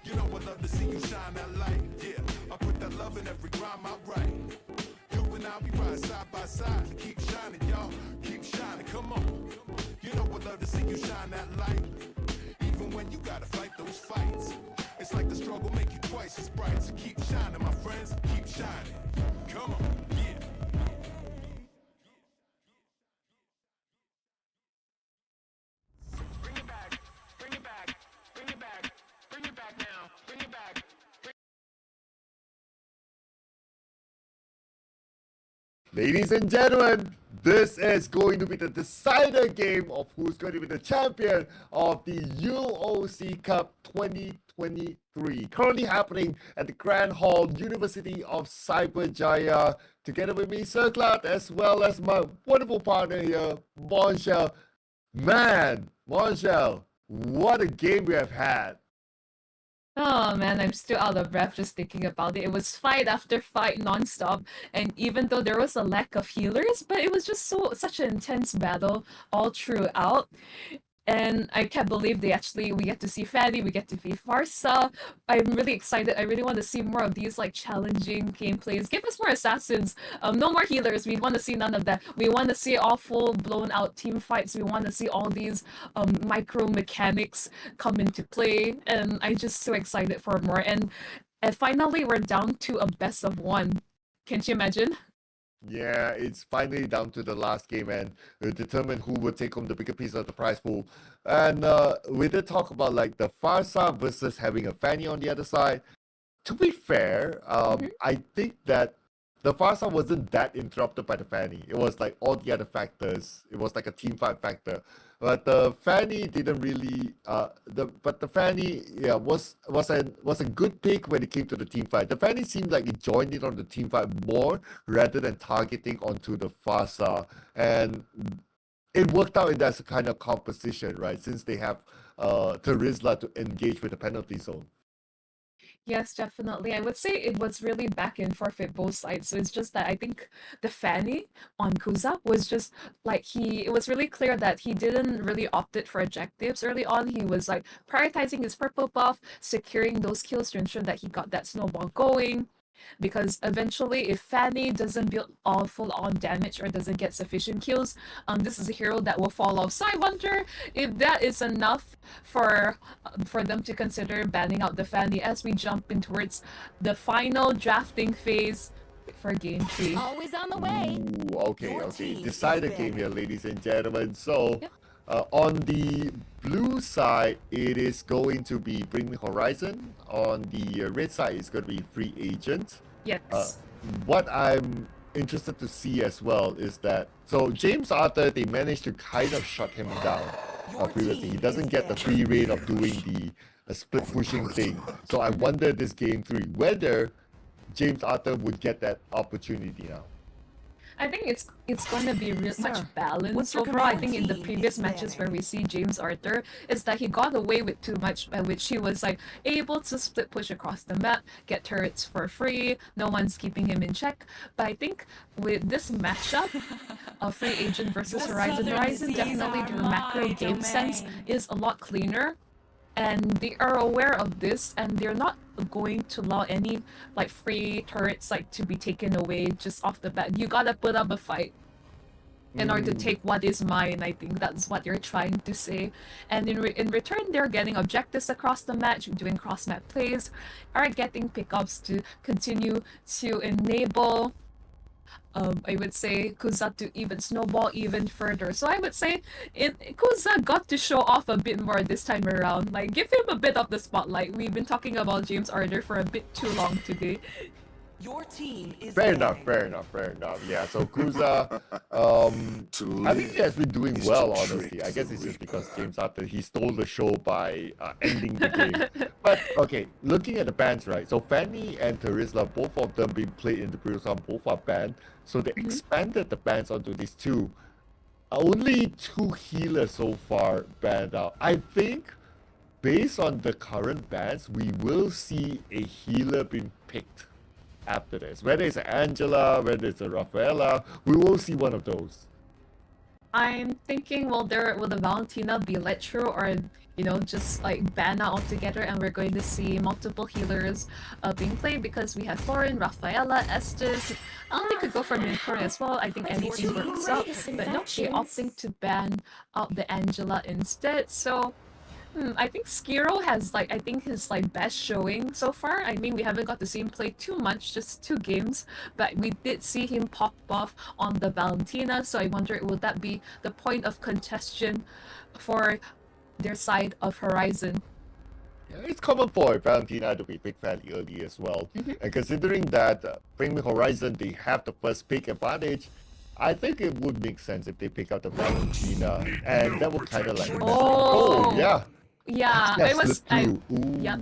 you know I love to see you shine that light. Yeah, I put that love in every rhyme I write. You and I'll be right side by side. So keep shining, y'all, keep shining. Come on, you know I love to see you shine that light. Even when you gotta fight those fights, it's like the struggle make you twice as bright. So keep shining, my friends, keep shining. Come on, yeah. Bring it back, bring it back, bring it back, bring it back now, bring it back. Ladies and gentlemen, this is going to be the decider game of who's going to be the champion of the UOC Cup 2020. 2023. Currently happening at the Grand Hall, University of Cyberjaya. Together with me, Sir Clad, as well as my wonderful partner here, Monchelle. Man, Monchelle, what a game we have had. Oh man, I'm still out of breath just thinking about it. It was fight after fight nonstop, and even though there was a lack of healers, but it was just such an intense battle all throughout. And I can't believe we get to see Fanny, we get to see Farsa. I'm really excited. I really want to see more of these like challenging gameplays. Give us more assassins. No more healers. We want to see none of that. We want to see all full blown out team fights. We want to see all these micro mechanics come into play. And I'm just so excited for more. And finally we're down to a best of one. Can't you imagine? Yeah, it's finally down to the last game and determine who will take home the bigger piece of the prize pool. And we did talk about like the Farsa versus having a Fanny on the other side. To be fair, I think that the Farsa wasn't that interrupted by the Fanny. It was like all the other factors. It was like a team fight factor. But the Fanny didn't really the Fanny was a good pick when it came to the team fight. The Fanny seemed like it joined in on the team fight more rather than targeting onto the Farsa. And it worked out in that kind of composition, right? Since they have Terizla to engage with the penalty zone. Yes, definitely. I would say it was really back and forth at both sides. So it's just that I think the Fanny on Kuza was just like it was really clear that he didn't really opted for objectives early on. He was like prioritizing his purple buff, securing those kills to ensure that he got that snowball going. Because eventually, if Fanny doesn't build all full-on damage or doesn't get sufficient kills, this is a hero that will fall off. So I wonder if that is enough for them to consider banning out the Fanny as we jump in towards the final drafting phase for Game 3. Always on the way. Ooh, okay. Your team Decided is game back. here, ladies and gentlemen. So, Yep. on the blue side, it is going to be Bring Me Horizon. On the red side, it's going to be Free Agent. Yes. What I'm interested to see as well is that James Arthur, they managed to kind of shut him down previously. He doesn't get the free reign of doing the split pushing thing. So I wonder this game 3 whether James Arthur would get that opportunity now. I think it's going to be real much balance what's your overall. I think in the command? previous Team matches is where we see James Arthur, is that he got away with too much, by which he was like able to split push across the map, get turrets for free. No one's keeping him in check. But I think with this matchup of Free Agent versus Horizon, definitely their macro game sense is a lot cleaner. And they are aware of this, and they're not going to allow any like free turrets like to be taken away just off the bat. You gotta put up a fight in order to take what is mine. I think that's what you're trying to say. And in return, they're getting objectives across the match, doing cross map plays, are getting pickups to continue to enable I would say Kuza to even snowball even further. So I would say Kuza got to show off a bit more this time around. Like, give him a bit of the spotlight. We've been talking about James Arthur for a bit too long today. Your team is Fair back. enough. Yeah, so Kuza, I think he has been doing well, honestly. I guess it's just because James Arthur, he stole the show by ending the game. But, okay, looking at the bans, right? So Fanny and Terizla, both of them being played in the previous round, both are banned. So they expanded the bans onto these two. Only 2 healers so far banned out. I think, based on the current bans, we will see a healer being picked after this. Whether it's Angela, whether it's a Rafaela, we will see one of those. I'm thinking, will the Valentina be let through, or just like ban out altogether, and we're going to see multiple healers being played, because we have Florin, Rafaela, Estes. They could go for Mincore as well. I think anything works out, but no, they're opting to ban out the Angela instead. So I think Skiro has I think his best showing so far. I mean, we haven't got to see him play too much, just 2 games, but we did see him pop off on the Valentina. So I wonder, will that be the point of contention for their side of Horizon? Yeah, it's common for Valentina to be picked fairly early as well. And considering that Bring Me Horizon, they have the first pick advantage, I think it would make sense if they pick out the Valentina, and that would kind of like... Oh! yeah. Yeah, Yes, I was. slip through. Ooh. Yep.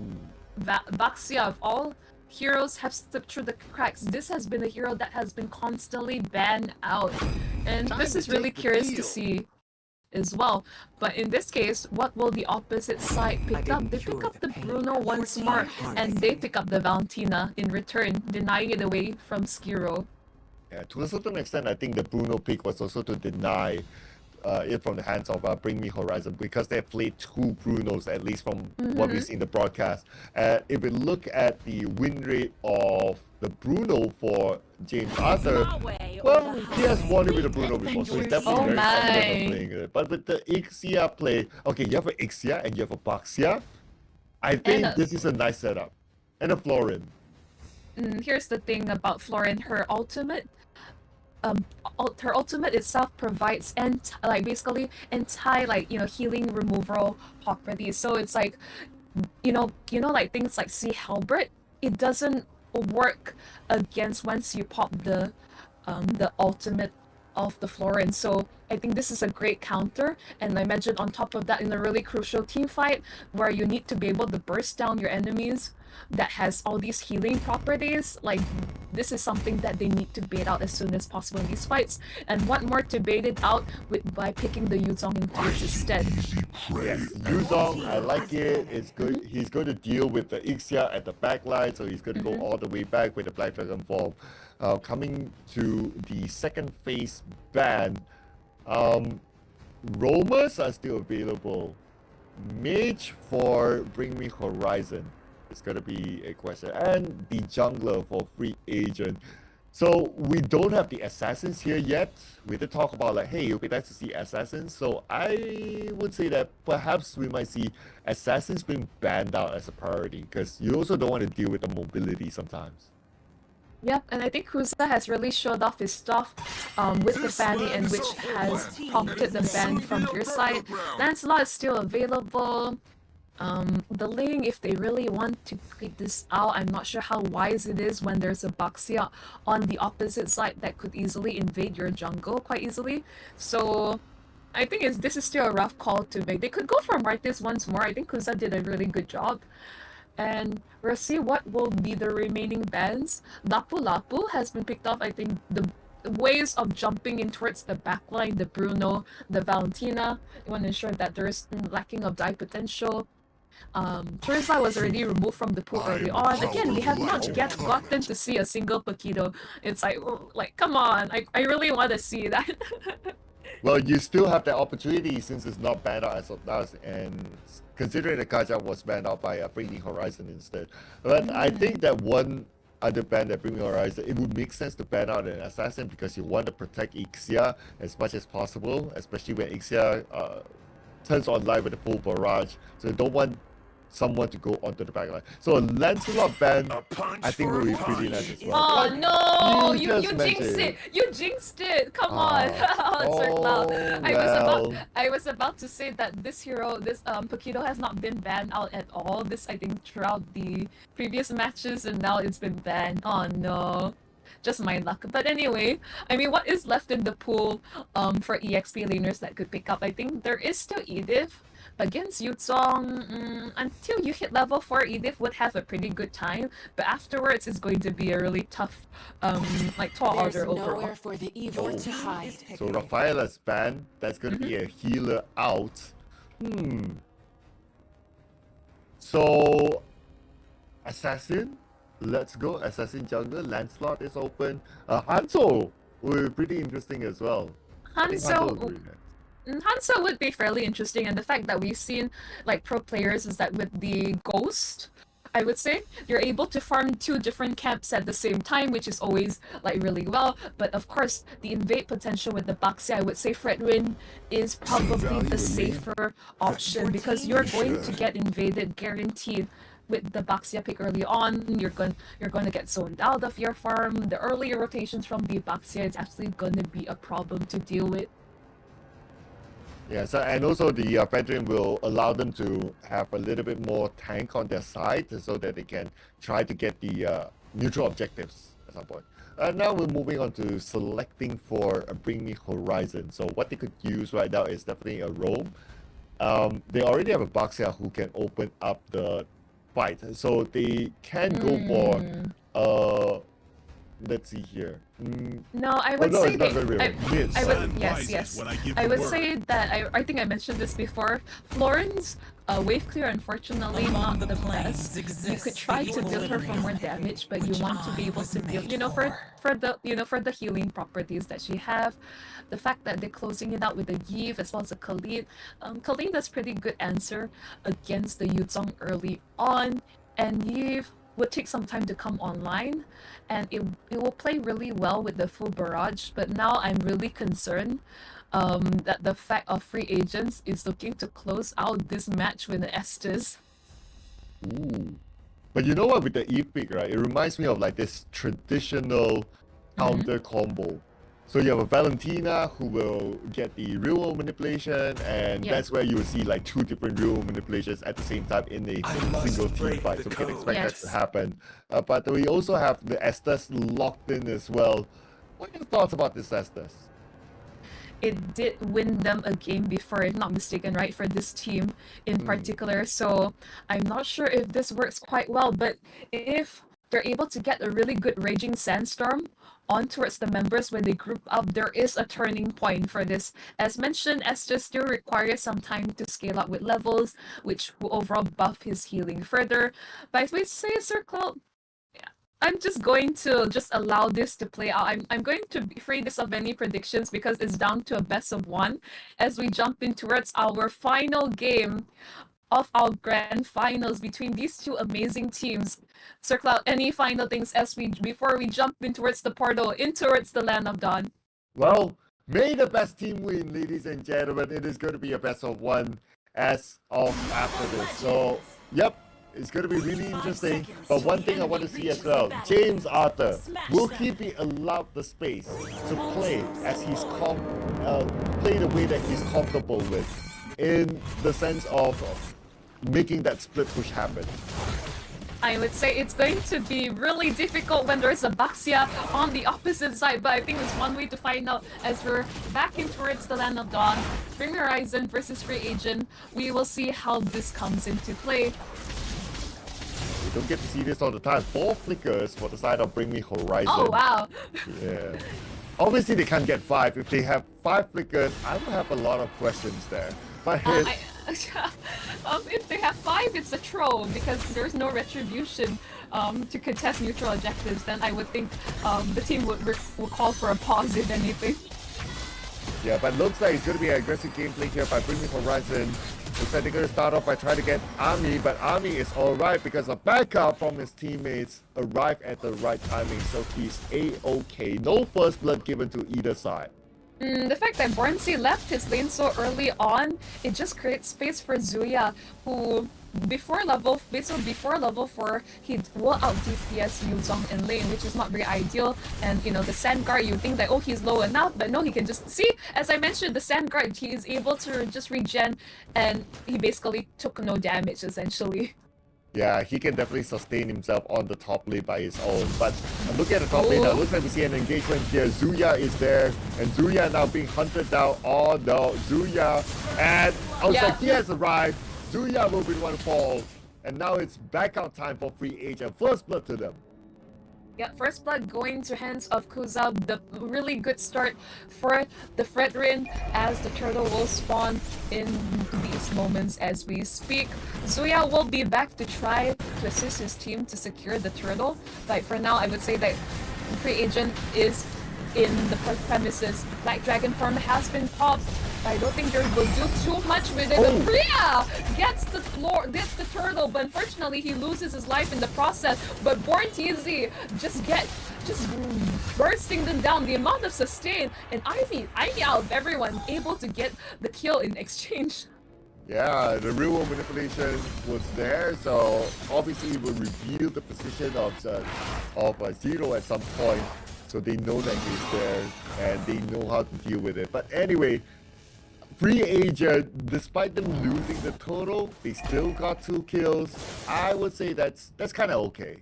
Baxia of all heroes have slipped through the cracks. This has been a hero that has been constantly banned out, and this is really curious to see as well. But in this case, what will the opposite side pick up? They pick up the Bruno once more, and they pick up the Valentina in return, denying it away from Skiro. Yeah, to a certain extent, I think the Bruno pick was also to deny it from the hands of Bring Me Horizon, because they have played two Brunos, at least from what we see in the broadcast. If we look at the win rate of the Bruno for James Arthur, well, he has won it with the Bruno before, so he's definitely very confident of playing it. But with the Ixia play, okay, you have an Ixia and you have a Baxia. I think this is a nice setup. And a Florin. Here's the thing about Florin, her ultimate itself provides basically healing removal properties. So it's like like things like Sea Halberd, it doesn't work against once you pop the ultimate of the Florin. So I think this is a great counter, and I imagine on top of that, in a really crucial team fight where you need to be able to burst down your enemies that has all these healing properties, like this is something that they need to bait out as soon as possible in these fights. And what more to bait it out by picking the Yuzong into it instead. Yes, Yuzong, I like it. It's good. He's going to deal with the Ixia at the back line, so he's going to go all the way back with the Black Dragon form. Coming to the second phase ban, roamers are still available. Mage for Bring Me Horizon is going to be a question, and the jungler for Free Agent. So we don't have the assassins here yet. We did talk about like, hey, it would be nice to see assassins. So I would say that perhaps we might see assassins being banned out as a priority, because you also don't want to deal with the mobility sometimes. Yep, and I think Huza has really showed off his stuff with the Fanny, and which has prompted the ban from your side. Lancelot is still available. The Ling, if they really want to pick this out, I'm not sure how wise it is when there's a Baxia on the opposite side that could easily invade your jungle quite easily. So I think this is still a rough call to make. They could go for Martis once more. I think Kuza did a really good job. And we'll see what will be the remaining bans. Lapu Lapu has been picked up. I think the ways of jumping in towards the backline, the Bruno, the Valentina, you want to ensure that there is lacking of die potential. Charizard was already removed from the pool early on. Again, we have not yet gotten to see a single Paquito. It's like come on, I really want to see that. Well, you still have that opportunity since it's not banned out as of now, and considering the Kaja was banned out by Bring Me Horizon instead. But I think that one other ban that Bring Me Horizon, it would make sense to ban out an assassin, because you want to protect Ixia as much as possible, especially when Ixia turns online with a full barrage. So you don't want someone to go onto the backline. So a Lancelot ban, I think will be pretty nice as well. Oh no! You just jinxed it! You jinxed it! Come on! well. I was about to say that this hero, this Paquito has not been banned out at all. This I think throughout the previous matches, and now it's been banned. Oh no. Just my luck. But anyway, I mean, what is left in the pool for EXP laners that could pick up? I think there is still Edith. Against Yuzong, until you hit level 4, Edith would have a pretty good time, but afterwards it's going to be a really tough, tall order overall. For the evil to hide. So Rafaela's ban, that's going to be a healer out. So, Assassin, let's go. Assassin jungle, Lancelot is open. Hanzo will be pretty interesting as well. Hanzo would be fairly interesting, and the fact that we've seen like pro players is that with the Ghost, I would say you're able to farm 2 different camps at the same time, which is always like really well. But of course, the invade potential with the Baxi, I would say Fredwin is probably the safer option, because you're going to get invaded guaranteed. With the Baxia pick early on, you're going to get zoned out of your farm. The earlier rotations from the Baxia is actually going to be a problem to deal with. Yeah, so and also the Fredrin will allow them to have a little bit more tank on their side, so that they can try to get the neutral objectives at some point. Now we're moving on to selecting for Bring Me Horizon. So what they could use right now is definitely a roam. they already have a Baxia who can open up the fight. So they can go for let's see here. No, I would no, say it's not they, very real. Mid. I would, Silent yes, rises yes. when I give I the would word. say that I think I mentioned this before. Florence, wave clear, unfortunately, not the best. You could try to build her for more damage, but you want to be able to deal, for the healing properties that she have. The fact that they're closing it out with the Yves as well as the Khalid. Khalid does pretty good answer against the Yuzong early on, and Yves would take some time to come online, and it will play really well with the full barrage. But now I'm really concerned that the fact of free agents is looking to close out this match with the Estes. Ooh. But you know what, with the Epic, right? It reminds me of like this traditional counter combo. So you have a Valentina who will get the real world manipulation, and Yeah. that's where you will see like two different real world manipulations at the same time in a single team fight. So we can expect that to Yes. happen. But we also have the Estes locked in as well. What are your thoughts about this Estes? It did win them a game before, if not mistaken, right, for this team in particular. So I'm not sure if this works quite well, but if they're able to get a really good Raging Sandstorm on towards the members when they group up, there is a turning point for this. As mentioned, Esther still requires some time to scale up with levels, which will overall buff his healing further. But I would say, Sir Cloud, I'm just going to just allow this to play out. I'm going to be free this of any predictions because it's down to a best of one as we jump in towards our final game of our grand finals between these two amazing teams. Sir Cloud, any final things before we jump in towards the portal, in towards the land of dawn? Well, may the best team win, ladies and gentlemen. It is going to be a best of one as of after this. So, yep, it's going to be really interesting. But one thing I want to see as well, James Arthur, will he be allowed the space to play as he's play the way that he's comfortable with, in the sense of making that split push happen? I would say it's going to be really difficult when there's a Baxia on the opposite side, but I think there's one way to find out as we're back in towards the land of dawn. Bring Horizon versus Free Agent. We will see how this comes into play. We don't get to see this all the time. 4 flickers for the side of Bring Me Horizon. Oh, wow. Yeah. Obviously, they can't get 5. If they have 5 flickers, I will have a lot of questions there. But If they have 5, it's a troll because there's no retribution to contest neutral objectives. Then I would think the team would call for a pause if anything. yeah, but looks like it's going to be an aggressive gameplay here by Bring Me Horizon. Looks like they're going to start off by trying to get Army, but Army is alright because a backup from his teammates arrived at the right timing, so he's A-OK. No first blood given to either side. The fact that Bornsey left his lane so early on, it just creates space for Zuya, who before level 4, he will out DPS Yuzong in lane, which is not very ideal. And you know, the Sandguard, you think that, oh, he's low enough, but no, he can just see, as I mentioned, the Sandguard, he is able to just regen, and he basically took no damage essentially. Yeah, he can definitely sustain himself on the top lane by his own. But look at the top lane now. Looks like we see an engagement here. Zuya is there, and Zuya now being hunted down. Oh no, Zuya, and he has arrived. Zuya will be the one to fall, and now it's back out time for Free Agent. First blood to them. Yeah, first blood going to hands of Kuza. The really good start for the Fredrin as the turtle will spawn in these moments as we speak. Zuya will be back to try to assist his team to secure the turtle. But for now, I would say that Free Agent is in the premises. Black Dragon form has been popped. I don't think they will do too much with it. But Rhea gets the turtle, but unfortunately he loses his life in the process. But Born TZ just bursting them down. The amount of sustain, and Ivy out of everyone able to get the kill in exchange. Yeah, the real world manipulation was there, so obviously it will reveal the position of Zero at some point, so they know that he's there and they know how to deal with it. But anyway, Free Agent, despite them losing the total, they still got 2 kills. I would say that's kind of okay.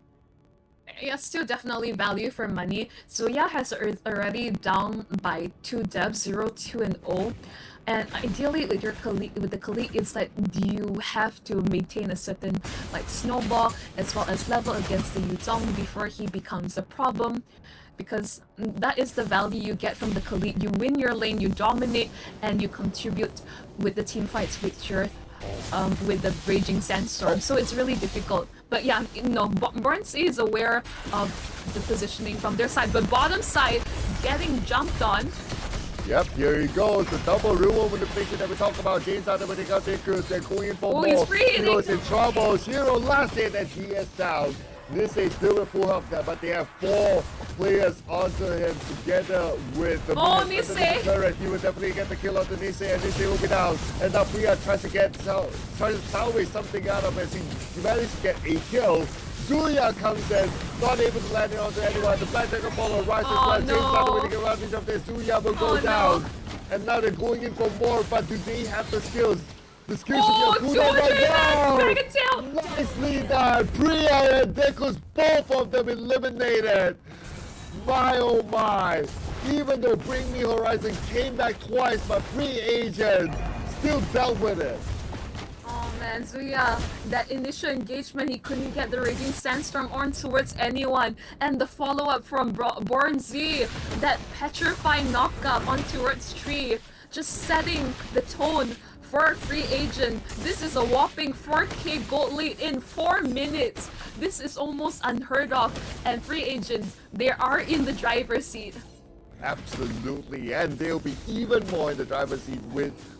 Yeah, still definitely value for money. Zuya has already down by 2 devs, 0, 2, and 0. And ideally with your colleague, with the colleague, it's like you have to maintain a certain like snowball as well as level against the Yuzong before he becomes a problem. Because that is the value you get from the colleague. You win your lane, you dominate, and you contribute with the team fights with the raging sandstorm. So it's really difficult. But yeah, Bornsey is aware of the positioning from their side, but bottom side getting jumped on. Yep, here he goes. The double real manipulation that we talked about. James out there with the gun takers. They're going in for more. He's free. Hero's in trouble. Shiro last hit and he is down. Nisei still with full health there, but they have 4 players onto him together with the Nisei. turret. He will definitely get the kill onto Nisei, and Nisei will be down. And now Priya tries to salvage something out of it. He managed to get a kill. Zuya comes in, not able to land it onto anyone. The Black Dragon Follow rises well. James not winning advantage of this. Zuya will go down. And now they're going in for more, but do they have the skills? The skills should be right now. Dragon Tail. Nicely done. Priya and Dekus, both of them eliminated. My oh my. Even though Bring Me Horizon came back twice, but Free Agent still dealt with it. Oh man, Zuya, that initial engagement, he couldn't get the Raging Sandstorm on towards anyone. And the follow-up from Born Z, that petrifying knockup on towards Tree, just setting the tone for Free Agent. This is a whopping 4k gold lead in 4 minutes. This is almost unheard of. And Free Agent, they are in the driver's seat. Absolutely, and they'll be even more in the driver's seat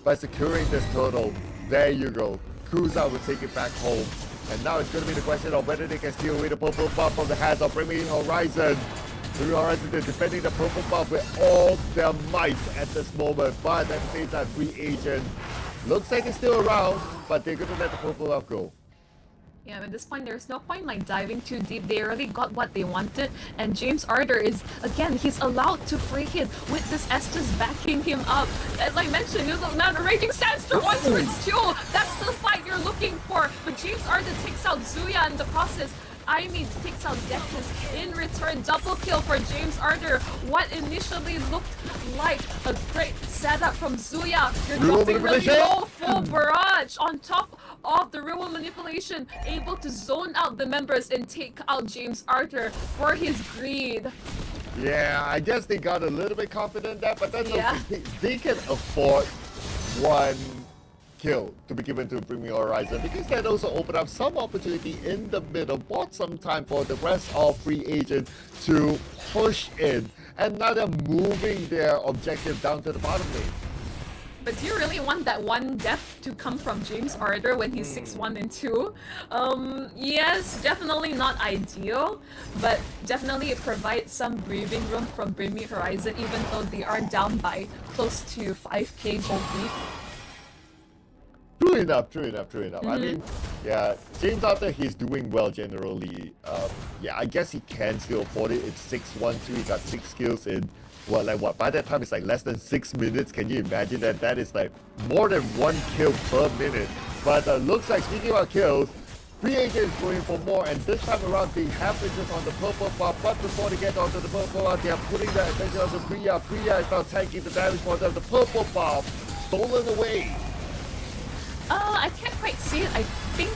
by securing this total. There you go. Kuza will take it back home. And now it's going to be the question of whether they can steal away the purple buff from the hands of Bring Me Horizon. Bring Me Horizon is defending the purple buff with all their might at this moment. But at the same time, Free Agent looks like it's still around, but they're going to let the purple buff go. Yeah, at this point, there's no point like diving too deep. They already got what they wanted, and James Arthur is, again, he's allowed to free hit with this Estes backing him up. As I mentioned, there's now the Raging Sandstorm on towards Jewel. That's the fight you're looking for, but James Arthur takes out Zuya in the process. I mean, takes out Dekus. In return, double kill for James Arthur. What initially looked like a great setup from Zuya. You're dropping really low, full barrage on top of the real manipulation, able to zone out the members and take out James Arthur for his greed. Yeah, I guess they got a little bit confident that, but that's okay. They can afford one kill to be given to Bring Me Horizon, because that also opened up some opportunity in the middle, bought some time for the rest of Free Agent to push in, and now they're moving their objective down to the bottom lane. But do you really want that one death to come from James Arthur when he's 6-1 and 2? Yes, definitely not ideal, but definitely it provides some breathing room from Bring Me Horizon, even though they are down by close to 5k gold lead. True enough. I mean, yeah, James Arthur, he's doing well generally. Yeah, I guess he can still afford it. It's 6-1-2, he got 6 kills in, what, by that time it's like less than 6 minutes. Can you imagine that? That is like more than 1 kill per minute. But looks like, speaking about kills, Free Agent is going for more, and this time around they have interest on the purple buff, but before they get onto the purple buff, they are putting their attention on the Priya. Priya is now taking the damage for them. The purple buff stolen away. I can't quite see it. I think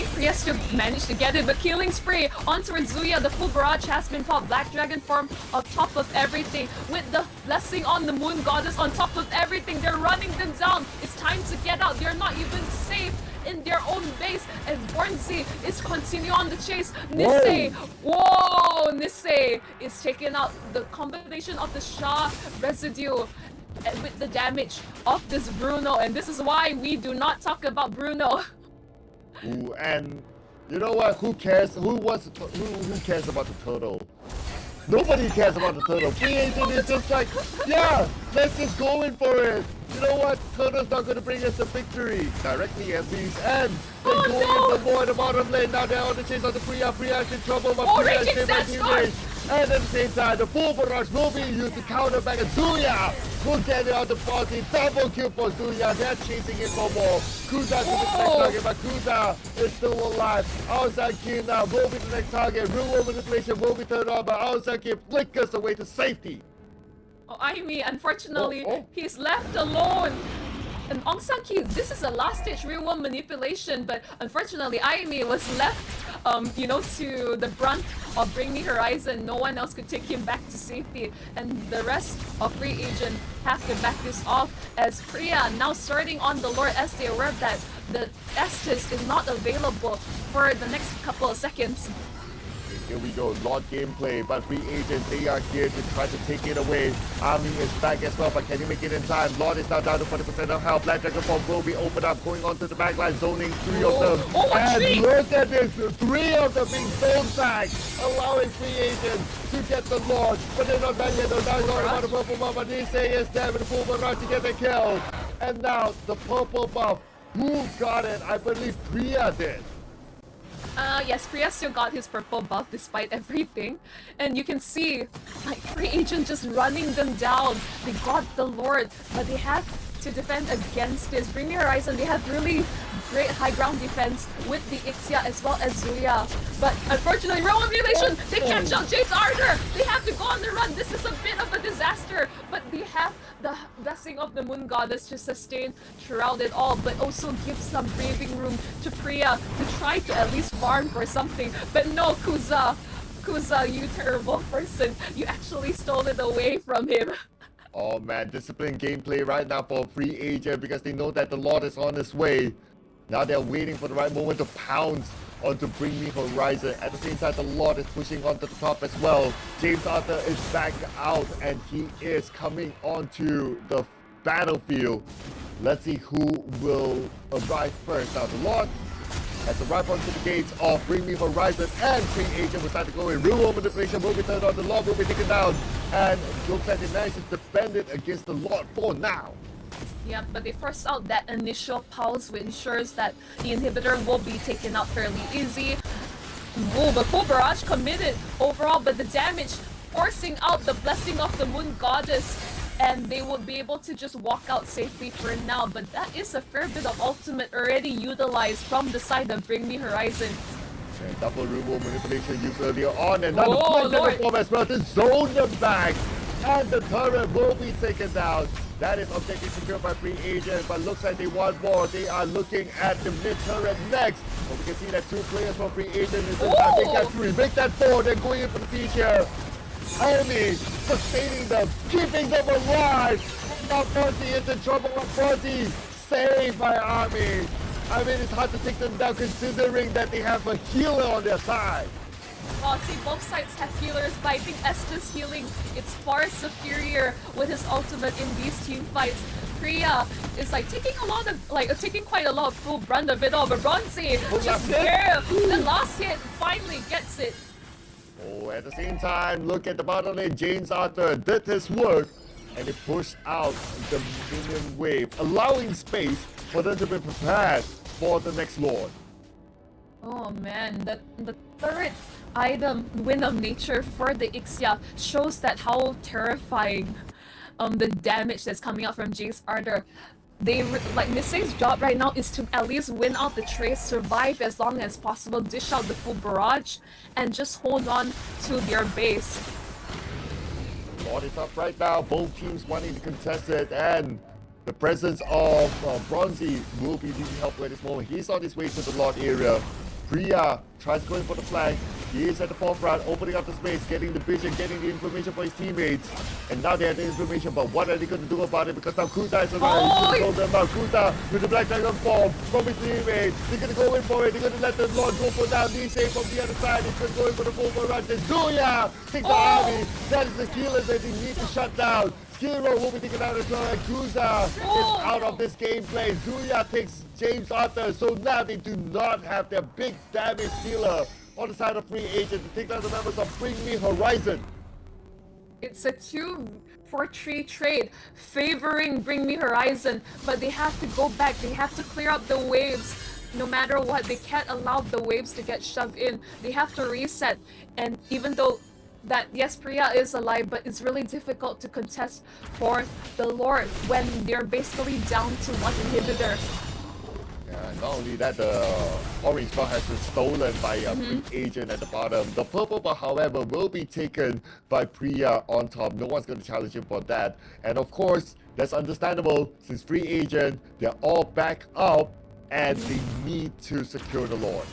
Priya still managed to get it, but killing spree onto Zuya. The full barrage has been popped. Black Dragon form on top of everything, with the blessing on the Moon Goddess on top of everything. They're running them down. It's time to get out. They're not even safe in their own base, as Bornsey is continuing on the chase. Nisei, Nisei is taking out the combination of the Shah residue with the damage of this Bruno, and this is why we do not talk about Bruno. Ooh, and you know what? Who cares? Who cares about the total? Nobody cares about the total. Free Agent is just like, yeah, let's just go in for it. You know what? Total's not going to bring us the victory directly, at least. And they're going in for more in the bottom lane. Now they're on the chase of the Priya. Priya's in trouble, but Priya is still And at the same time, the full barrage will be used to counter back, and Zuya will get it out the party. Double kill for Zuya. They're chasing it for more. Kuza to the next target, but Kuza is still alive. Outside kill now will be the next target. Real world manipulation will be turned on, but outside kill flickers away to safety. Oh, Aimee, unfortunately, Oh. he's left alone. And Aung San Ki, this is a last stage real world manipulation, but unfortunately, Aimee was left, to the brunt of Bring Me Horizon. No one else could take him back to safety, and the rest of Free Agent have to back this off as Priya now starting on the Lord as they aware that the Estes is not available for the next couple of seconds. Here we go, Lord gameplay, but Free Agent, they are here to try to take it away. Army is back as well, but can you make it in time? Lord is now down to 40% of health. Black Dragon Form will be opened up, going onto the backline, zoning 3 of them. And three! look at this, 3 of them being zone back, allowing Free Agent to get the Lord. But they're not done yet, though. Now he's on about the purple buff, but Nisei is there with the full barrage to get the kill. And now, the purple buff, who got it? I believe Priya did. Yes, Priya still got his purple buff despite everything. And you can see, like, Free Agent just running them down. They got the Lord, but they have to defend against this. Bring Me Horizon, they have really great high ground defense with the Ixia as well as Zuya. But unfortunately, Real Manipulation, they catch out James Arthur! They have to go on the run. This is a bit of a disaster. But they have the blessing of the Moon Goddess to sustain throughout it all, but also give some breathing room to Priya to try to at least farm for something. But no, Kuza, you terrible person. You actually stole it away from him. Oh man, disciplined gameplay right now for Free Agent because they know that the Lord is on his way. Now they're waiting for the right moment to pounce onto Bring Me Horizon. At the same time, the Lord is pushing onto the top as well. James Arthur is back out and he is coming onto the battlefield. Let's see who will arrive first. Now the Lord has arrived onto the gates of Bring Me Horizon, and Free Agent will start to go in. Real world manipulation will be turned on. The Lord will be taken down, and looks like they managed to defend it against the Lord for now. Yeah, but they forced out that initial pulse, which ensures that the inhibitor will be taken out fairly easy. Whoa, but full barrage committed overall, but the damage forcing out the blessing of the Moon Goddess, and they would be able to just walk out safely for now. But that is a fair bit of ultimate already utilized from the side of Bring Me Horizon. And double real world manipulation used earlier on, and now the Oh, point Lord. form as well to zone them back, and the turret will be taken down. That is objective secured by Free Agent, but looks like they want more. They are looking at the mid turret next. But we can see that 2 players from Free Agent is in time. Make that 3, make that 4, they're going in for the feature. Army sustaining them, keeping them alive. Now Fonzie is in trouble. Fonzie saved by Army. I mean, it's hard to take them down considering that they have a healer on their side. Well, see, both sides have healers, but I think Estes healing it's far superior with his ultimate in these team fights. Priya is taking quite a lot of full brunt of it all, but Bronzy just there. The last hit finally gets it. Oh, at the same time, look at the bottom lane. James Arthur did his work, and he pushed out the minion wave, allowing space for them to be prepared for the next Lord. Oh man, the third item, Wind of Nature for the Ixia, shows that how terrifying the damage that's coming out from Jace Arthur. Nisei's job right now is to at least win out the trace, survive as long as possible, dish out the full barrage, and just hold on to their base. Lord is up right now, both teams wanting to contest it, and the presence of Bronzy will be needing help at this moment. He's on his way to the Lord area. Priya tries going for the flag. He is at the forefront, opening up the space, getting the vision, getting the information for his teammates. And now they have the information, but what are they going to do about it? Because now Kuza is around. He's going to go them out. Kuza with the Black Dragon form from his teammates. They're going to go in for it. They're going to let the Lord go for down. Nisei from the other side. He's going to go in for the full barrage. And Zuya takes the army. That is the killer that they need to shut down. Skiro will be taken out as well, and Kuza is out of this gameplay. Zuya takes James Arthur, so now they do not have their big damage dealer on the side of Free Agent to take down the members of Bring Me Horizon. It's a 2-for-3 trade favoring Bring Me Horizon, but they have to go back. They have to clear up the waves. No matter what, they can't allow the waves to get shoved in. They have to reset, and even though that yes, Priya is alive, but it's really difficult to contest for the Lord when they're basically down to one inhibitor. Yeah, not only that, the orange bar has been stolen by a free agent at the bottom. The purple bar, however, will be taken by Priya on top. No one's going to challenge him for that. And of course, that's understandable since free agent, they're all back up and they need to secure the Lord.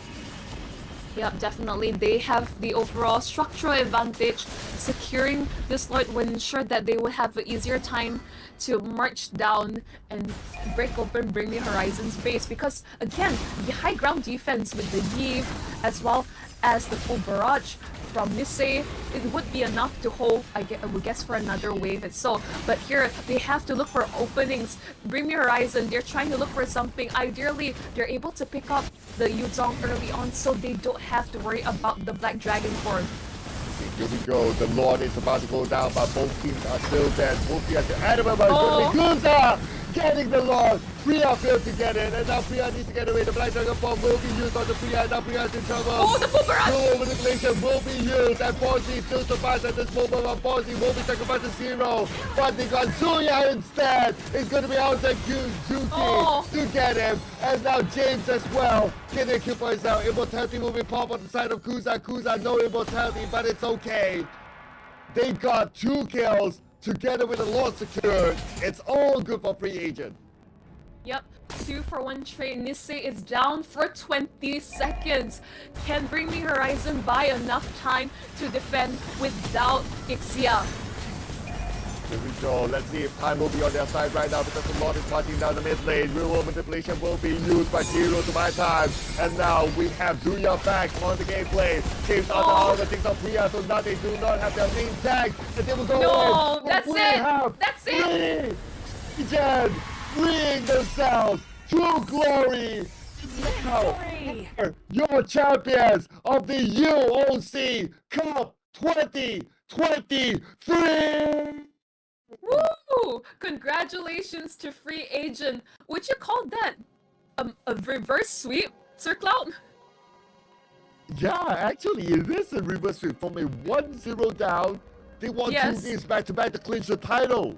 Yep, definitely. They have the overall structural advantage. Securing this Lord will ensure that they will have an easier time to march down and break open Bring Me Horizon's base. Because again, the high ground defense with the Eve as well as the full barrage from Nisei, it would be enough to hold, I would guess, for another wave and so. But here, they have to look for openings. Bring Me Horizon, they're trying to look for something. Ideally, they're able to pick up the Yuzong early on so they don't have to worry about the Black Dragon Form. Here we go. The Lord is about to go down, but both teams are still dead. Both teams are adamant about Guza getting the Lord. Priya failed to get it, and now Priya needs to get away. The Black Dragon Bomb will be used on the Priya, and now Priya's in trouble. Oh, the full barrage! Dual manipulation will be used, and Fonzie still survives at this moment, but Fonzie will be sacrificed to zero. But they got Zuya instead. It's going to be out to Zuki to get him, and now James as well. Getting a kill for himself. Immortality will be popped on the side of Kuza. Kuza, no immortality, but it's okay. They got 2 kills together with the Lord secured. It's all good for free agent. Yep, 2 for 1 trade. Nisei is down for 20 seconds. Can Bring Me Horizon buy enough time to defend without Ixia? Here we go. Let's see if time will be on their side right now because the Lord is marching down the mid lane. Real world manipulation will be used by Zero to buy time. And now we have Zuya back on the gameplay. James on all the things of Priya, so now they do not have their main tag. And they will go No, in. that's We it. have That's it. Legion freeing themselves to glory. Now, your champions of the UOC Cup 2023. Woo! Congratulations to free agent. Would you call that a reverse sweep, Sir Cloud? Yeah, actually, it is a reverse sweep. From a 1-0 down, they won 2 games back-to-back to clinch the title.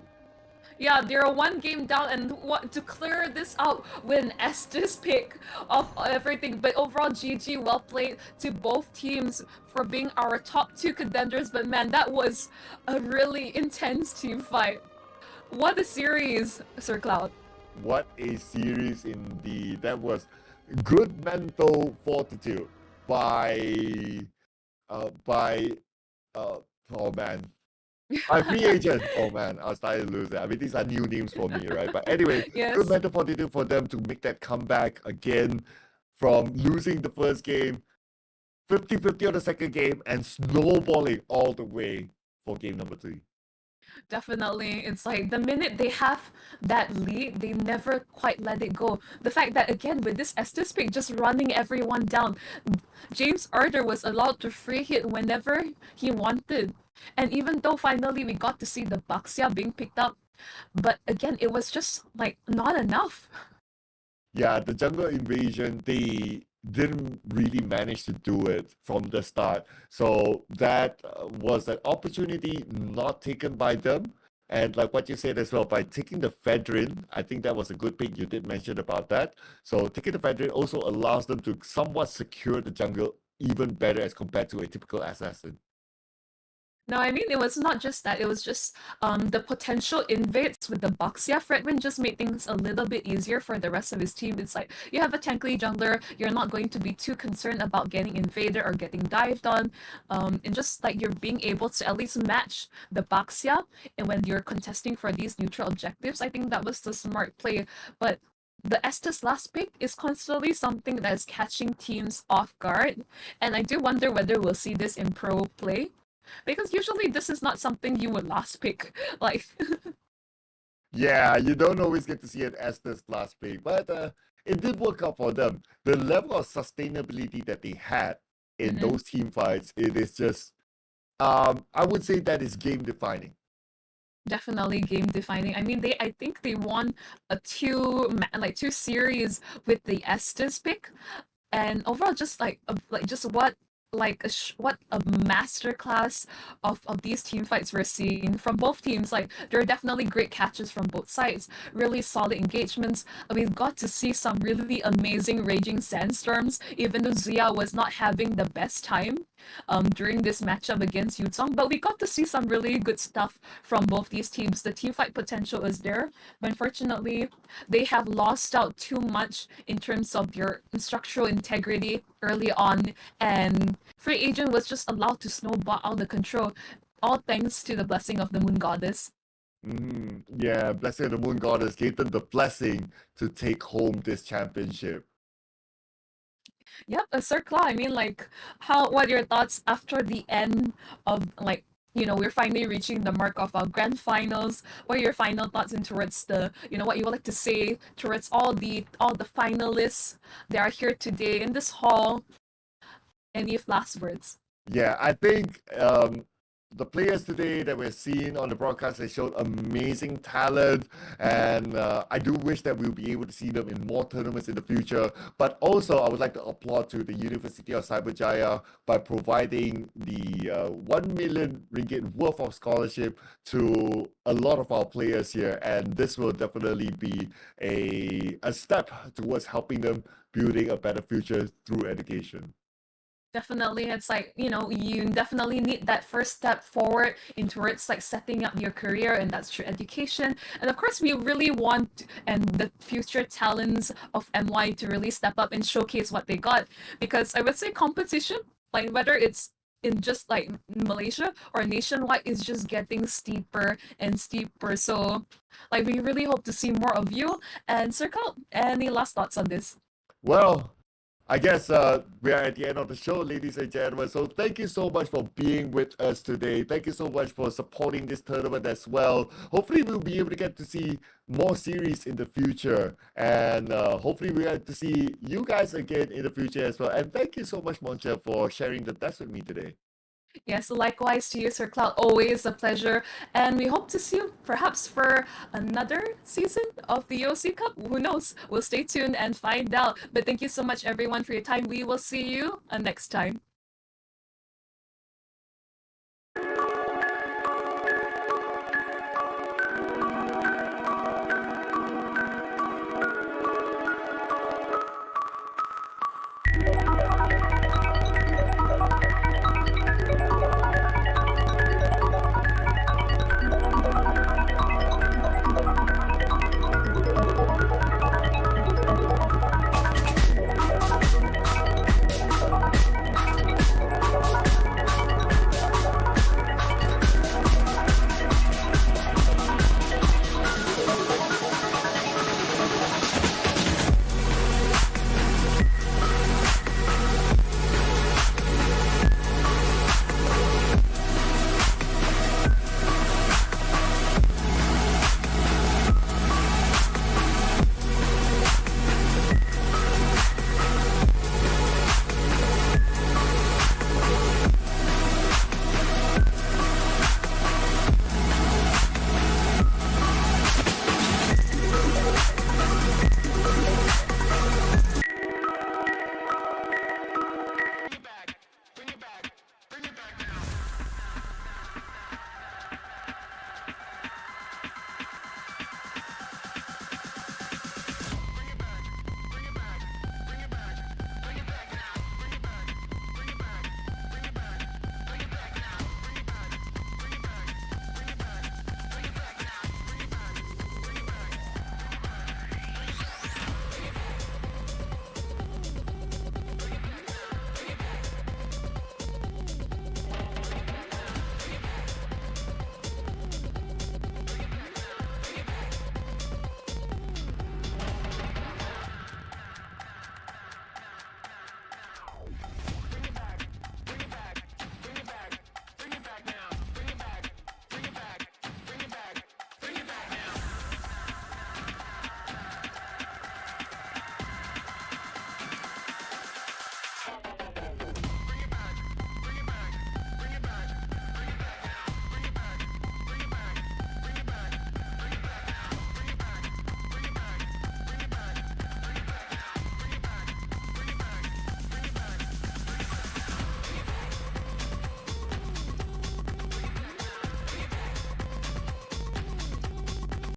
Yeah, they're 1 game down and want to clear this out with an Estes pick of everything. But overall, GG, well played to both teams for being our top 2 contenders. But man, that was a really intense team fight. What a series, Sir Cloud. What a series indeed. That was good mental fortitude by oh man. My free agent. Oh man, I was starting to lose it. I mean, these are new names for me, right? But anyway, good mental fortitude for them to make that comeback again from losing the first game, 50-50 on the second game, and snowballing all the way for game number 3. Definitely. It's like the minute they have that lead, they never quite let it go. The fact that, again, with this Estes pick just running everyone down, James Arthur was allowed to free hit whenever he wanted. And even though finally we got to see the Baxia being picked up, but again, it was just like not enough. Yeah, the jungle invasion, they didn't really manage to do it from the start. So that was an opportunity not taken by them. And like what you said as well, by taking the Fedrin, I think that was a good pick. You did mention about that. So taking the Fedrin also allows them to somewhat secure the jungle even better as compared to a typical assassin. No, I mean, it was not just that. It was just the potential invades with the Baxia. Fredwin just made things a little bit easier for the rest of his team. It's like, you have a tankly jungler, you're not going to be too concerned about getting invaded or getting dived on. And just like you're being able to at least match the Baxia. And when you're contesting for these neutral objectives, I think that was the smart play. But the Estes last pick is constantly something that is catching teams off guard. And I do wonder whether we'll see this in pro play. Because usually this is not something you would last pick. Like, yeah, you don't always get to see it as this last pick, but it did work out for them. The level of sustainability that they had in those team fights, it is just, I would say that is game defining. Definitely game defining. I mean, I think they won two series with the Estes pick, and overall, just just what like what a masterclass of these team fights we're seeing from both teams. Like there are definitely great catches from both sides, really solid engagements. We've got to see some really amazing raging sandstorms, even though Zia was not having the best time during this matchup against Yutong, but we got to see some really good stuff from both these teams. The team fight potential is there, but unfortunately they have lost out too much in terms of their structural integrity early on, and Free Agent was just allowed to snowball out of control, all thanks to the blessing of the Moon Goddess. Yeah, blessing of the Moon Goddess gave them the blessing to take home this championship. Yep, Sir Claw, I mean, like, what are your thoughts after the end of, like, we're finally reaching the mark of our grand finals. What are your final thoughts and towards what you would like to say towards all the finalists that are here today in this hall? Any last words? Yeah, I think the players today that we're seeing on the broadcast, they showed amazing talent, and I do wish that we'll be able to see them in more tournaments in the future. But also, I would like to applaud to the University of Cyberjaya by providing the 1 million ringgit worth of scholarship to a lot of our players here, and this will definitely be a step towards helping them building a better future through education. Definitely, it's like, you definitely need that first step forward in towards like setting up your career, and that's through education. And of course, we really want and the future talents of MY to really step up and showcase what they got, because I would say competition, like whether it's in just like Malaysia or nationwide, is just getting steeper and steeper. So, like, we really hope to see more of you. And Circle, any last thoughts on this? Well, I guess we are at the end of the show, ladies and gentlemen. So thank you so much for being with us today. Thank you so much for supporting this tournament as well. Hopefully, we'll be able to get to see more series in the future. And hopefully, we get to see you guys again in the future as well. And thank you so much, Monchelle, for sharing the desk with me today. Yes, likewise to you, Sir Cloud. Always a pleasure. And we hope to see you perhaps for another season of the UOC Cup. Who knows? We'll stay tuned and find out. But thank you so much, everyone, for your time. We will see you next time.